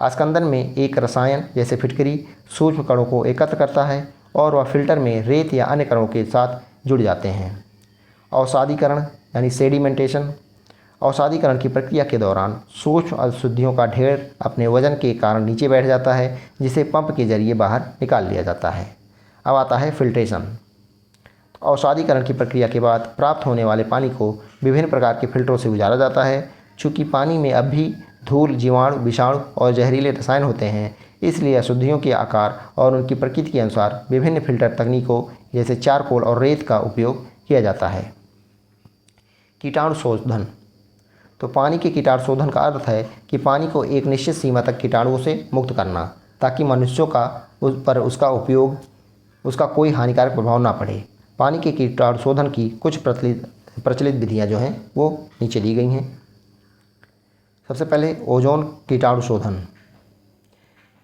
स्कंदन में एक रसायन जैसे फिटकरी सूक्ष्म कणों को एकत्र करता है और वह फिल्टर में रेत या अन्य कणों के साथ जुड़ जाते हैं अवसादीकरण यानी सेडिमेंटेशन। अवसादीकरण की प्रक्रिया के दौरान सूक्ष्म अशुद्धियों का ढेर अपने वजन के कारण नीचे बैठ जाता है, जिसे पंप के जरिए बाहर निकाल लिया जाता है। अब आता है फिल्ट्रेशन। अवसादीकरण की प्रक्रिया के बाद प्राप्त होने वाले पानी को विभिन्न प्रकार के फिल्टरों से गुजारा जाता है। चूँकि पानी में अब भी धूल, जीवाणु, विषाणु और जहरीले रसायन होते हैं, इसलिए अशुद्धियों के आकार और उनकी प्रकृति के अनुसार विभिन्न फिल्टर तकनीकों जैसे चारकोल और रेत का उपयोग किया जाता है। कीटाणु शोधन। तो पानी के कीटाणु शोधन का अर्थ है कि पानी को एक निश्चित सीमा तक कीटाणुओं से मुक्त करना, ताकि मनुष्यों का उस पर उसका कोई हानिकारक प्रभाव ना पड़े। पानी के कीटाणु शोधन की कुछ प्रचलित विधियाँ जो हैं वो नीचे दी गई हैं। सबसे पहले ओजोन कीटाणु शोधन।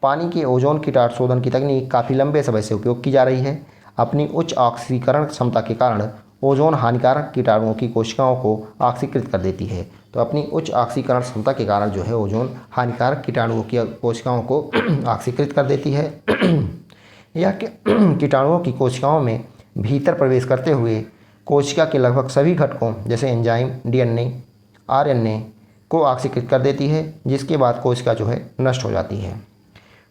पानी के ओजोन कीटाणु शोधन की तकनीक काफ़ी लंबे समय से उपयोग की जा रही है। अपनी उच्च ऑक्सीकरण क्षमता के कारण ओजोन हानिकारक कीटाणुओं की कोशिकाओं को ऑक्सीकृत कर देती है। तो अपनी उच्च ऑक्सीकरण क्षमता के कारण जो है ओजोन हानिकारक कीटाणुओं की कोशिकाओं को ऑक्सीकृत कर देती है। यह कीटाणुओं की कोशिकाओं में भीतर प्रवेश करते हुए कोशिका के लगभग सभी घटकों जैसे एंजाइम, डीएनए, आरएनए को ऑक्सीकृत कर देती है, जिसके बाद कोशिका जो है नष्ट हो जाती है।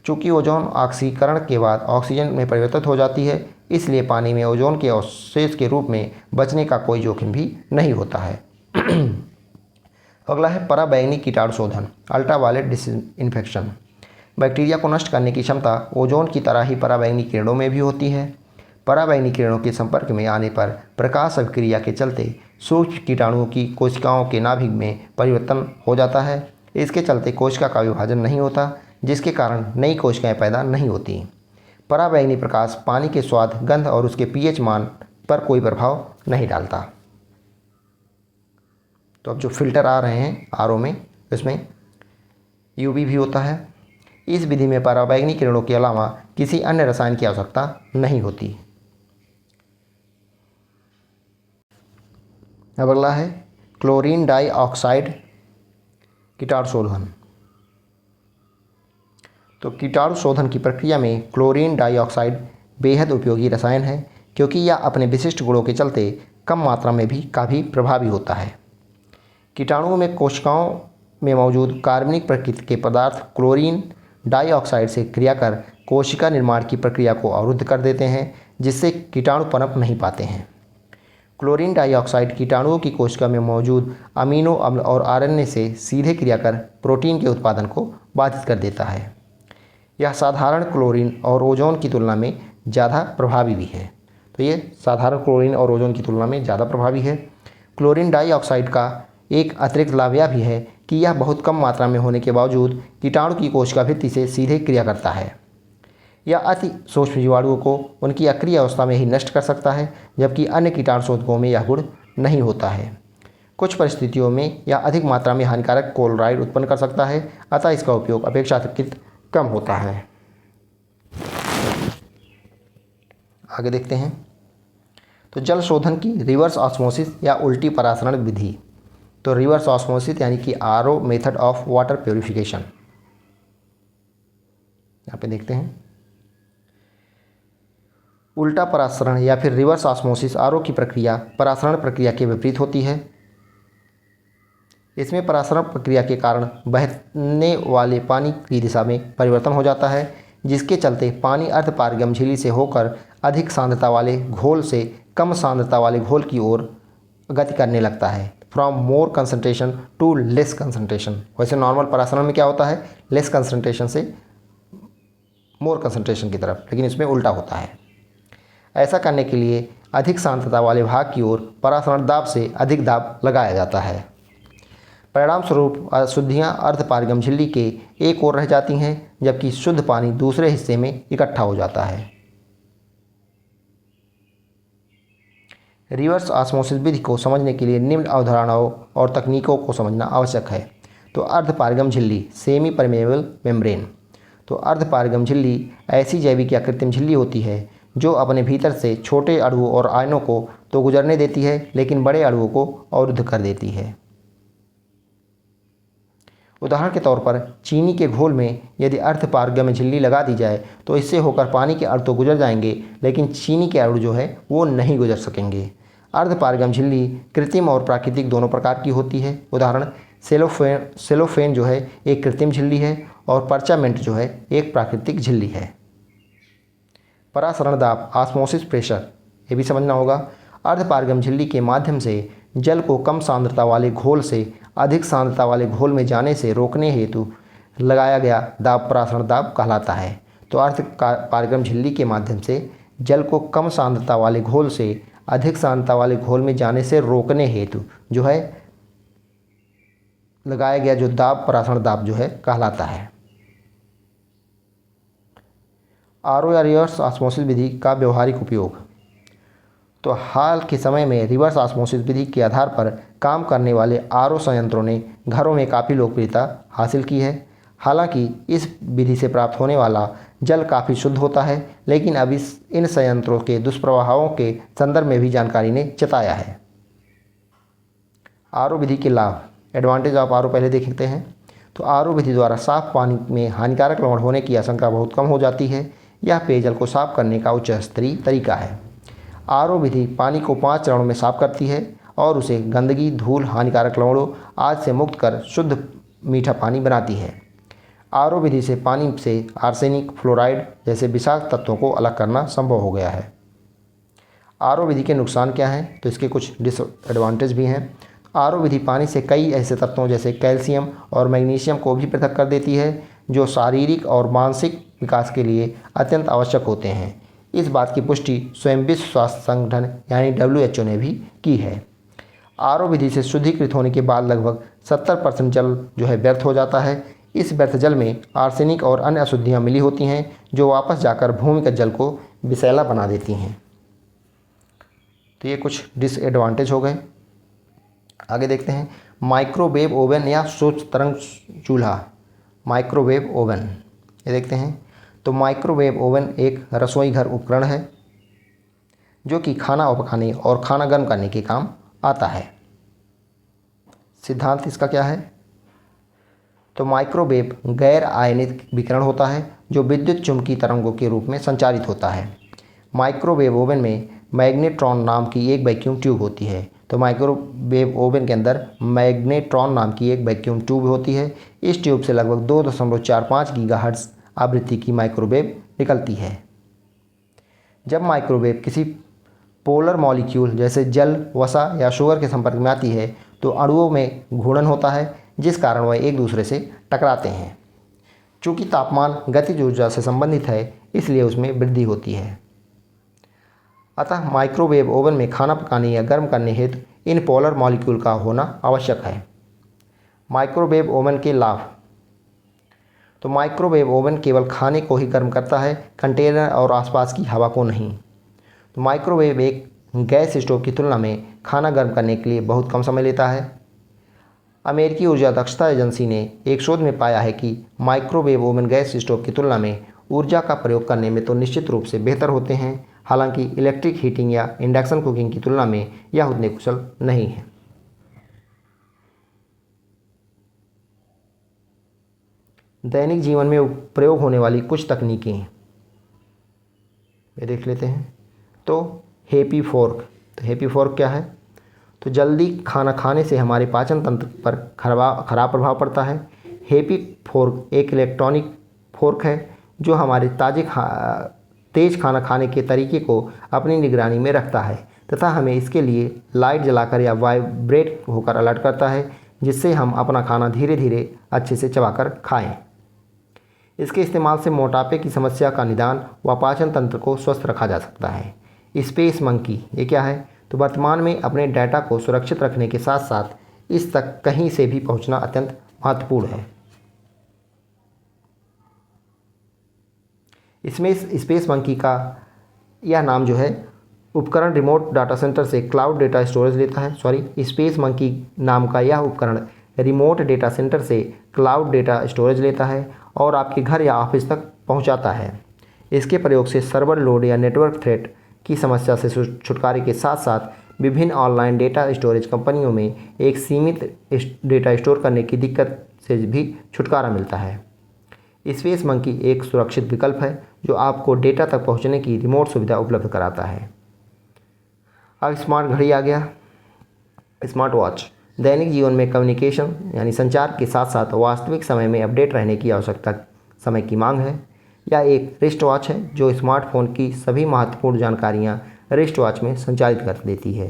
चूँकि ओजोन ऑक्सीकरण के बाद ऑक्सीजन में परिवर्तित हो जाती है, इसलिए पानी में ओजोन के अवशेष के रूप में बचने का कोई जोखिम भी नहीं होता है। अगला है पराबैंगनी कीटाणु शोधन, अल्ट्रावायलेट डिसइंफेक्शन। बैक्टीरिया को नष्ट करने की क्षमता ओजोन की तरह ही पराबैंगनी किरणों में भी होती है। पराबैंगनी किरणों के संपर्क में आने पर प्रकाश अभिक्रिया के चलते सूक्ष्म कीटाणुओं की कोशिकाओं के नाभिक में परिवर्तन हो जाता है। इसके चलते कोशिका का विभाजन नहीं होता, जिसके कारण नई कोशिकाएं पैदा नहीं होती। पराबैंगनी प्रकाश पानी के स्वाद, गंध और उसके पीएच मान पर कोई प्रभाव नहीं डालता। तो अब जो फिल्टर आ रहे हैं आरओ में, इसमें यूवी भी होता है। इस विधि में पराबैंगनी किरणों के अलावा किसी अन्य रसायन की आवश्यकता नहीं होती। अब अगला है क्लोरीन डाइऑक्साइड कीटाणु शोधन। तो कीटाणु शोधन की प्रक्रिया में क्लोरीन डाइऑक्साइड बेहद उपयोगी रसायन है, क्योंकि यह अपने विशिष्ट गुणों के चलते कम मात्रा में भी काफ़ी प्रभावी होता है। कीटाणुओं में कोशिकाओं में मौजूद कार्बनिक प्रकृति के पदार्थ क्लोरीन डाइऑक्साइड से क्रिया कर कोशिका निर्माण की प्रक्रिया को अवरुद्ध कर देते हैं, जिससे कीटाणु पनप नहीं पाते हैं। क्लोरीन डाइऑक्साइड कीटाणुओं की कोशिका में मौजूद अमीनो अम्ल और आरएनए से सीधे क्रिया कर प्रोटीन के उत्पादन को बाधित कर देता है। यह साधारण क्लोरीन और ओजोन की तुलना में ज़्यादा प्रभावी भी है। तो ये साधारण क्लोरीन और ओजोन की तुलना में ज़्यादा प्रभावी है। क्लोरीन डाइऑक्साइड का एक अतिरिक्त लाभ यह भी है कि यह बहुत कम मात्रा में होने के बावजूद कीटाणु की कोशिका भित्ति से सीधे क्रिया करता है। यह अति सूक्ष्म जीवाणुओं को उनकी अक्रिय अवस्था में ही नष्ट कर सकता है, जबकि अन्य कीटाणु शोधकों में यह गुण नहीं होता है। कुछ परिस्थितियों में यह अधिक मात्रा में हानिकारक क्लोराइड उत्पन्न कर सकता है, अतः इसका उपयोग अपेक्षाकृत कम होता है। आगे देखते हैं। तो जल शोधन की रिवर्स ऑस्मोसिस या उल्टी परासरण विधि। तो रिवर्स ऑस्मोसिस यानी कि RO method of water purification. यहाँ पे देखते हैं। उल्टा परासरण या फिर रिवर्स ऑस्मोसिस आरओ की प्रक्रिया परासरण प्रक्रिया के विपरीत होती है। इसमें परासरण प्रक्रिया के कारण बहने वाले पानी की दिशा में परिवर्तन हो जाता है, जिसके चलते पानी अर्धपारगम्य झिल्ली से होकर अधिक सांद्रता वाले घोल से कम सांद्रता वाले घोल की ओर गति करने लगता है। From more concentration to less concentration. वैसे नॉर्मल परासरण में क्या होता है, लेस कंसंट्रेशन से मोर कंसंट्रेशन की तरफ, लेकिन इसमें उल्टा होता है। ऐसा करने के लिए अधिक सांद्रता वाले भाग की ओर परासरण दाब से अधिक दाब लगाया जाता है। परिणाम स्वरूप अशुद्धियाँ अर्धपारगम्य झिल्ली के एक ओर रह जाती हैं, जबकि शुद्ध पानी दूसरे हिस्से में इकट्ठा हो जाता है। रिवर्स ऑस्मोसिस विधि को समझने के लिए निम्न अवधारणाओं और तकनीकों को समझना आवश्यक है। तो अर्धपारगम्य झिल्ली, सेमी परमेएबल मेम्ब्रेन। तो अर्धपारगम्य झिल्ली ऐसी जैविक या कृत्रिम झिल्ली होती है जो अपने भीतर से छोटे अणुओं और आयनों को तो गुजरने देती है, लेकिन बड़े अणुओं को अवरुद्ध कर देती है। उदाहरण के तौर पर चीनी के घोल में यदि अर्धपारगम्य झिल्ली लगा दी जाए तो इससे होकर पानी के अणु तो गुजर जाएंगे, लेकिन चीनी के अणु जो है वो नहीं गुजर सकेंगे। अर्धपारगम झिल्ली कृत्रिम और प्राकृतिक दोनों प्रकार की होती है। उदाहरण सेलोफेन जो है एक कृत्रिम झिल्ली है और परचामेंट जो है एक प्राकृतिक झिल्ली है। परासरण दाब ऑस्मोसिस प्रेशर, ये भी समझना होगा। अर्धपारगम झिल्ली के माध्यम से जल को कम सांद्रता वाले घोल से अधिक सांद्रता वाले घोल में जाने से रोकने हेतु लगाया गया दाब परासरण दाब कहलाता है। तो अर्धपारगम झिल्ली के माध्यम से जल को कम सांद्रता वाले घोल से अधिक सांद्रता वाले घोल में जाने से रोकने हेतु जो है लगाया गया जो दाब परासरण दाब जो है कहलाता है। आरओ या रिवर्स ऑस्मोसिस विधि का व्यवहारिक उपयोग। तो हाल के समय में रिवर्स ऑस्मोसिस विधि के आधार पर काम करने वाले आरओ संयंत्रों ने घरों में काफ़ी लोकप्रियता हासिल की है। हालांकि इस विधि से प्राप्त होने वाला जल काफ़ी शुद्ध होता है, लेकिन अब इन संयंत्रों के दुष्प्रभावों के संदर्भ में भी जानकारी ने चताया है। आरओ विधि के लाभ, एडवांटेज ऑफ आरओ पहले देखते हैं। तो आरओ विधि द्वारा साफ पानी में हानिकारक लवण होने की आशंका बहुत कम हो जाती है। यह पेयजल को साफ करने का उच्च स्तरीय तरीका है। आरओ विधि पानी को 5 चरणों में साफ करती है और उसे गंदगी, धूल, हानिकारक लवणों आदि से मुक्त कर शुद्ध मीठा पानी बनाती है। आरओ विधि से पानी से आर्सेनिक, फ्लोराइड जैसे विषाक्त तत्वों को अलग करना संभव हो गया है। आरओ विधि के नुकसान क्या हैं? तो इसके कुछ डिसएडवांटेज भी हैं। आरओ विधि पानी से कई ऐसे तत्वों जैसे कैल्शियम और मैग्नीशियम को भी पृथक कर देती है जो शारीरिक और मानसिक विकास के लिए अत्यंत आवश्यक होते हैं। इस बात की पुष्टि स्वयं विश्व स्वास्थ्य संगठन यानी WHO ने भी की है। आरओ विधि से शुद्धिकृत होने के बाद लगभग 70% जल जो है व्यर्थ हो जाता है। इस व्यर्थ जल में आर्सेनिक और अन्य अशुद्धियाँ मिली होती हैं जो वापस जाकर भूमिगत जल को विषैला बना देती हैं। तो ये कुछ डिसएडवांटेज हो गए। आगे देखते हैं माइक्रोवेव ओवन या सूक्ष्म तरंग चूल्हा। माइक्रोवेव ओवन ये देखते हैं। तो माइक्रोवेव ओवन एक रसोई घर उपकरण है जो कि खाना पकाने और खाना गर्म करने के काम आता है। सिद्धांत इसका क्या है? तो माइक्रोवेव गैर आयनित विकिरण होता है जो विद्युत चुम्बकीय तरंगों के रूप में संचारित होता है। माइक्रोवेव ओवन में मैग्नेट्रॉन नाम की एक वैक्यूम ट्यूब होती है। तो माइक्रोवेव ओवन के अंदर मैग्नेट्रॉन नाम की एक वैक्यूम ट्यूब होती है। इस ट्यूब से लगभग 2.45 गीगाहर्ट्ज़ आवृत्ति की माइक्रोवेव निकलती है। जब माइक्रोवेव किसी पोलर मॉलिक्यूल जैसे जल, वसा या शुगर के संपर्क में आती है तो अणुओं में घूर्णन होता है जिस कारण वह एक दूसरे से टकराते हैं। चूँकि तापमान गतिज ऊर्जा से संबंधित है इसलिए उसमें वृद्धि होती है। अतः माइक्रोवेव ओवन में खाना पकाने या गर्म करने हेतु इन पोलर मॉलिक्यूल का होना आवश्यक है। माइक्रोवेव ओवन के लाभ। तो माइक्रोवेव ओवन केवल खाने को ही गर्म करता है, कंटेनर और आसपास की हवा को नहीं। तो माइक्रोवेव एक गैस स्टोव की तुलना में खाना गर्म करने के लिए बहुत कम समय लेता है। अमेरिकी ऊर्जा दक्षता एजेंसी ने एक शोध में पाया है कि माइक्रोवेव ओवन गैस स्टोव की तुलना में ऊर्जा का प्रयोग करने में तो निश्चित रूप से बेहतर होते हैं, हालांकि इलेक्ट्रिक हीटिंग या इंडक्शन कुकिंग की तुलना में यह उतने कुशल नहीं है। दैनिक जीवन में प्रयोग होने वाली कुछ तकनीकें ये देख लेते हैं। तो हैप्पी फोर्क। तो हैप्पी फोर्क क्या है? तो जल्दी खाना खाने से हमारे पाचन तंत्र पर खराब प्रभाव पड़ता है। हैप्पी फोर्क एक इलेक्ट्रॉनिक फोर्क है जो हमारे तेज खाना खाने के तरीके को अपनी निगरानी में रखता है तथा हमें इसके लिए लाइट जलाकर या वाइब्रेट होकर अलर्ट करता है जिससे हम अपना खाना धीरे धीरे अच्छे से चबाकर खाएं। इसके इस्तेमाल से मोटापे की समस्या का निदान व पाचन तंत्र को स्वस्थ रखा जा सकता है। स्पेस मंकी ये क्या है? तो वर्तमान में अपने डाटा को सुरक्षित रखने के साथ साथ इस तक कहीं से भी पहुंचना अत्यंत महत्वपूर्ण है। इसमें स्पेस मंकी का यह नाम जो है उपकरण रिमोट डाटा सेंटर से क्लाउड डेटा स्टोरेज लेता है। स्पेस मंकी नाम का यह उपकरण रिमोट डेटा सेंटर से क्लाउड डेटा स्टोरेज लेता है और आपके घर या ऑफिस तक पहुंचाता है। इसके प्रयोग से सर्वर लोड या नेटवर्क थ्रेट की समस्या से छुटकारे के साथ साथ विभिन्न ऑनलाइन डेटा स्टोरेज कंपनियों में एक सीमित डेटा स्टोर करने की दिक्कत से भी छुटकारा मिलता है। स्पेस मंकी एक सुरक्षित विकल्प है जो आपको डेटा तक पहुंचने की रिमोट सुविधा उपलब्ध कराता है। अब स्मार्ट घड़ी आ गया, स्मार्ट वॉच। दैनिक जीवन में कम्युनिकेशन यानी संचार के साथ साथ वास्तविक समय में अपडेट रहने की आवश्यकता समय की मांग है। यह एक रिस्ट वॉच है जो स्मार्टफोन की सभी महत्वपूर्ण जानकारियां रिस्ट वॉच में संचालित कर देती है।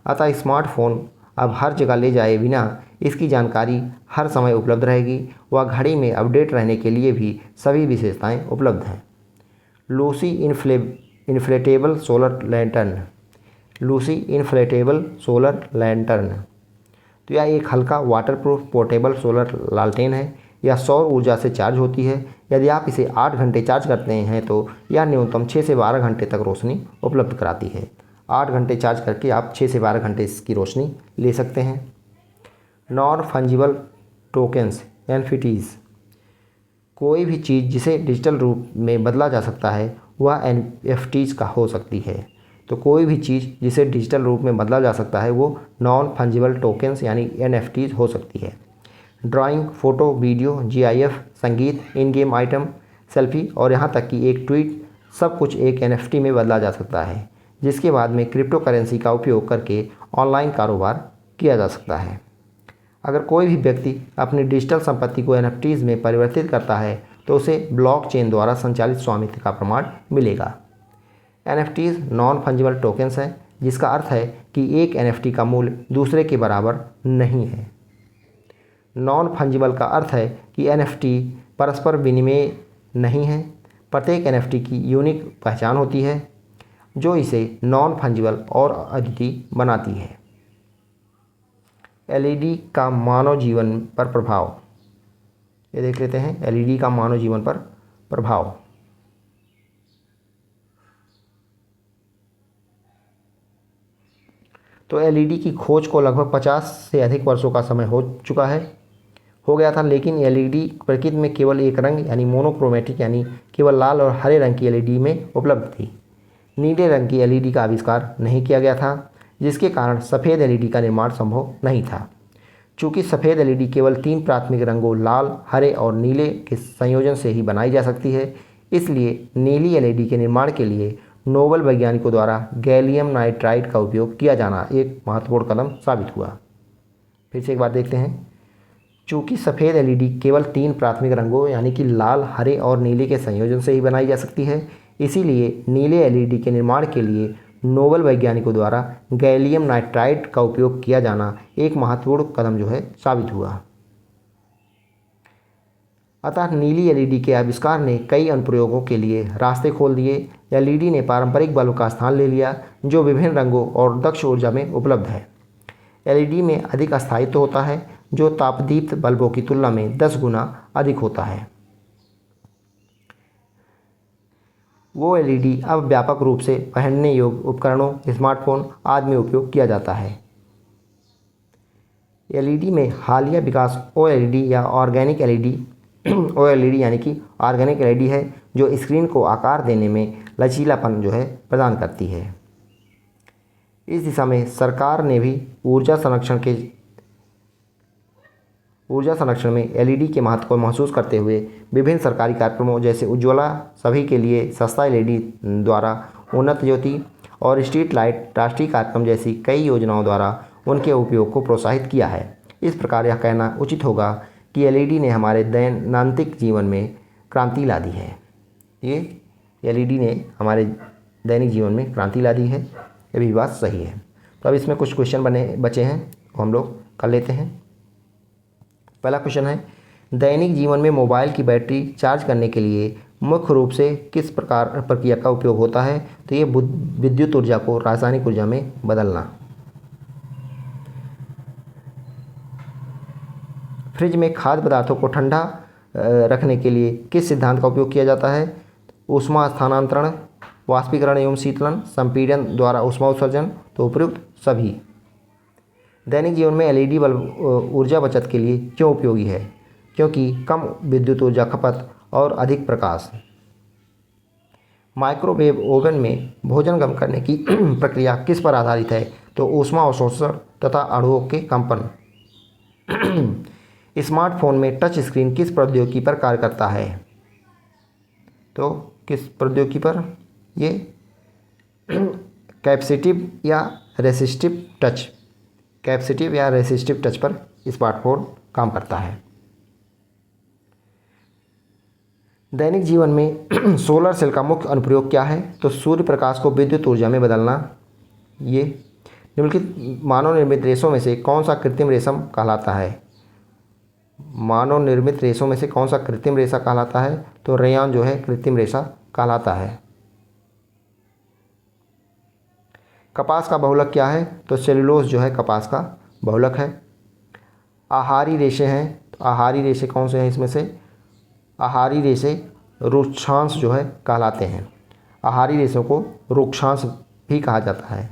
अतः स्मार्टफोन अब हर जगह ले जाए बिना इसकी जानकारी हर समय उपलब्ध रहेगी। वह घड़ी में अपडेट रहने के लिए भी सभी विशेषताएं उपलब्ध हैं। Lucy inflatable solar lantern. Lucy inflatable solar lantern, तो यह एक हल्का वाटरप्रूफ पोर्टेबल सोलर लालटेन है। यह सौर ऊर्जा से चार्ज होती है। यदि आप इसे 8 घंटे चार्ज करते हैं तो यह न्यूनतम 6 से 12 घंटे तक रोशनी उपलब्ध कराती है। 8 घंटे चार्ज करके आप 6 से 12 घंटे इसकी रोशनी ले सकते हैं। Non fungible tokens NFTs. कोई भी चीज़ जिसे डिजिटल रूप में बदला जा सकता है वह एनएफटीज़ का हो सकती है। तो कोई भी चीज़ जिसे डिजिटल रूप में बदला जा सकता है वो नॉन फंजिबल टोकन्स यानी एनएफटीज़ हो सकती है। ड्राइंग, फ़ोटो, वीडियो, जीआईएफ, संगीत, इन गेम आइटम, सेल्फी और यहाँ तक कि एक ट्वीट, सब कुछ एक एनएफटी में बदला जा सकता है, जिसके बाद में क्रिप्टो करेंसी का उपयोग करके ऑनलाइन कारोबार किया जा सकता है। अगर कोई भी व्यक्ति अपनी डिजिटल संपत्ति को एनएफटीज़ में परिवर्तित करता है तो उसे ब्लॉकचेन द्वारा संचालित स्वामित्व का प्रमाण मिलेगा। एनएफटीज़ नॉन फंजिबल टोकन्स हैं, जिसका अर्थ है कि एक एनएफटी का मूल्य दूसरे के बराबर नहीं है। नॉन फंजिबल का अर्थ है कि एनएफटी परस्पर विनिमय नहीं है। प्रत्येक एनएफटी की यूनिक पहचान होती है जो इसे नॉन फंजिबल और अद्वितीय बनाती है। एलईडी का मानव जीवन पर प्रभाव, ये देख लेते हैं। एलईडी का मानव जीवन पर प्रभाव। तो एलईडी की खोज को लगभग 50 से अधिक वर्षों का समय हो गया था, लेकिन एलईडी प्रकृति में केवल एक रंग यानी मोनोक्रोमेटिक यानी केवल लाल और हरे रंग की एलईडी में उपलब्ध थी। नीले रंग की एलईडी का आविष्कार नहीं किया गया था, जिसके कारण सफ़ेद एलईडी का निर्माण संभव नहीं था। चूँकि सफ़ेद एलईडी केवल 3 प्राथमिक रंगों लाल, हरे और नीले के संयोजन से ही बनाई जा सकती है, इसलिए नीली एलईडी के निर्माण के लिए नोबल वैज्ञानिकों द्वारा गैलियम नाइट्राइड का उपयोग किया जाना एक महत्वपूर्ण कदम साबित हुआ। फिर से एक बार देखते हैं। चूँकि सफ़ेद एलईडी केवल 3 प्राथमिक रंगों यानी कि लाल, हरे और नीले के संयोजन से ही बनाई जा सकती है, इसीलिए नीले एलईडी के निर्माण के लिए नोबल वैज्ञानिकों द्वारा गैलियम नाइट्राइड का उपयोग किया जाना एक महत्वपूर्ण कदम साबित हुआ। अतः नीली एलईडी के आविष्कार ने कई अनुप्रयोगों के लिए रास्ते खोल दिए। एलईडी ने पारंपरिक बल्ब का स्थान ले लिया जो विभिन्न रंगों और दक्ष ऊर्जा में उपलब्ध है। एलईडी में अधिक स्थायित्व होता है जो तापदीप्त बल्बों की तुलना में 10 गुना अधिक होता है। वो एलईडी अब व्यापक रूप से पहनने योग्य उपकरणों, स्मार्टफोन आदि में उपयोग किया जाता है। एलईडी में हालिया विकास ओएलईडी या ऑर्गेनिक एलईडी ओएलईडी यानी कि ऑर्गेनिक एलईडी है जो स्क्रीन को आकार देने में लचीलापन प्रदान करती है। इस दिशा में सरकार ने भी ऊर्जा संरक्षण में एलईडी के महत्व को महसूस करते हुए विभिन्न सरकारी कार्यक्रमों जैसे उज्ज्वला सभी के लिए सस्ता एलईडी द्वारा उन्नत ज्योति और स्ट्रीट लाइट राष्ट्रीय कार्यक्रम जैसी कई योजनाओं द्वारा उनके उपयोग को प्रोत्साहित किया है। इस प्रकार यह कहना उचित होगा कि एलईडी ने हमारे दैनिक जीवन में क्रांति ला दी है। ये एलईडी ने हमारे दैनिक जीवन में क्रांति ला दी है, ये भी बात सही है। तो अब इसमें कुछ क्वेश्चन बचे हैं, वो हम लोग कर लेते हैं। पहला क्वेश्चन है, दैनिक जीवन में मोबाइल की बैटरी चार्ज करने के लिए मुख्य रूप से किस प्रक्रिया का उपयोग होता है? तो ये विद्युत ऊर्जा को रासायनिक ऊर्जा में बदलना। फ्रिज में खाद्य पदार्थों को ठंडा रखने के लिए किस सिद्धांत का उपयोग किया जाता है? ऊष्मा स्थानांतरण, वाष्पीकरण एवं शीतलन, संपीड़न द्वारा ऊष्मा उत्सर्जन। तो उपयुक्त सभी। दैनिक जीवन में एलईडी बल्ब ऊर्जा बचत के लिए क्यों उपयोगी है? क्योंकि कम विद्युत ऊर्जा खपत और अधिक प्रकाश। माइक्रोवेव ओवन में भोजन गर्म करने की प्रक्रिया किस पर आधारित है? तो ऊष्मा अवशोषण तथा अणुओं के कंपन। स्मार्टफोन में टच स्क्रीन किस प्रौद्योगिकी पर कार्य करता है? तो किस प्रौद्योगिकी पर? ये कैपेसिटिव या रेसिस्टिव टच, कैपेसिटिव या रेसिस्टिव टच पर स्मार्टफोन काम करता है। दैनिक जीवन में सोलर सेल का मुख्य अनुप्रयोग क्या है? तो सूर्य प्रकाश को विद्युत ऊर्जा में बदलना। ये निम्नलिखित मानव निर्मित रेशों में से कौन सा कृत्रिम रेशम कहलाता है? मानव निर्मित रेशों में से कौन सा कृत्रिम रेशा कहलाता है? तो रेयान जो है कृत्रिम रेशा कहलाता है। कपास का बहुलक क्या है? तो सेलुलोज जो है कपास का बहुलक है। आहारी रेशे हैं, तो आहारी रेशे कौन से हैं इसमें से? आहारी रेशे रुक्षांश जो है कहलाते हैं। आहारी रेशों को रुक्षांश भी कहा जाता है।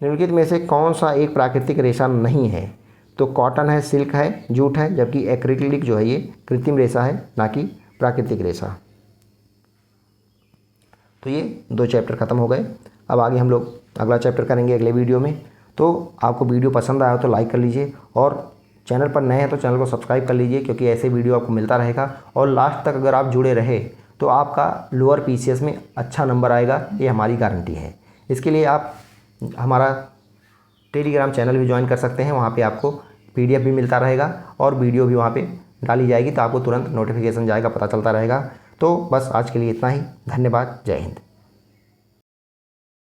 निम्नलिखित में से कौन सा एक प्राकृतिक रेशा नहीं है? तो कॉटन है, सिल्क है, जूट है, जबकि एक्रिलिक जो है ये कृत्रिम रेशा है, ना कि प्राकृतिक रेशा। तो ये 2 चैप्टर ख़त्म हो गए। अब आगे हम लोग अगला चैप्टर करेंगे अगले वीडियो में। तो आपको वीडियो पसंद आया तो लाइक कर लीजिए, और चैनल पर नए हैं तो चैनल को सब्सक्राइब कर लीजिए, क्योंकि ऐसे वीडियो आपको मिलता रहेगा। और लास्ट तक अगर आप जुड़े रहे तो आपका लोअर पीसीएस में अच्छा नंबर आएगा, ये हमारी गारंटी है। इसके लिए आप हमारा टेलीग्राम चैनल भी ज्वाइन कर सकते हैं, वहाँ पे आपको पीडीएफ भी मिलता रहेगा और वीडियो भी वहाँ पे डाली जाएगी, तो आपको तुरंत नोटिफिकेशन जाएगा, पता चलता रहेगा। तो बस आज के लिए इतना ही। धन्यवाद। जय हिंद।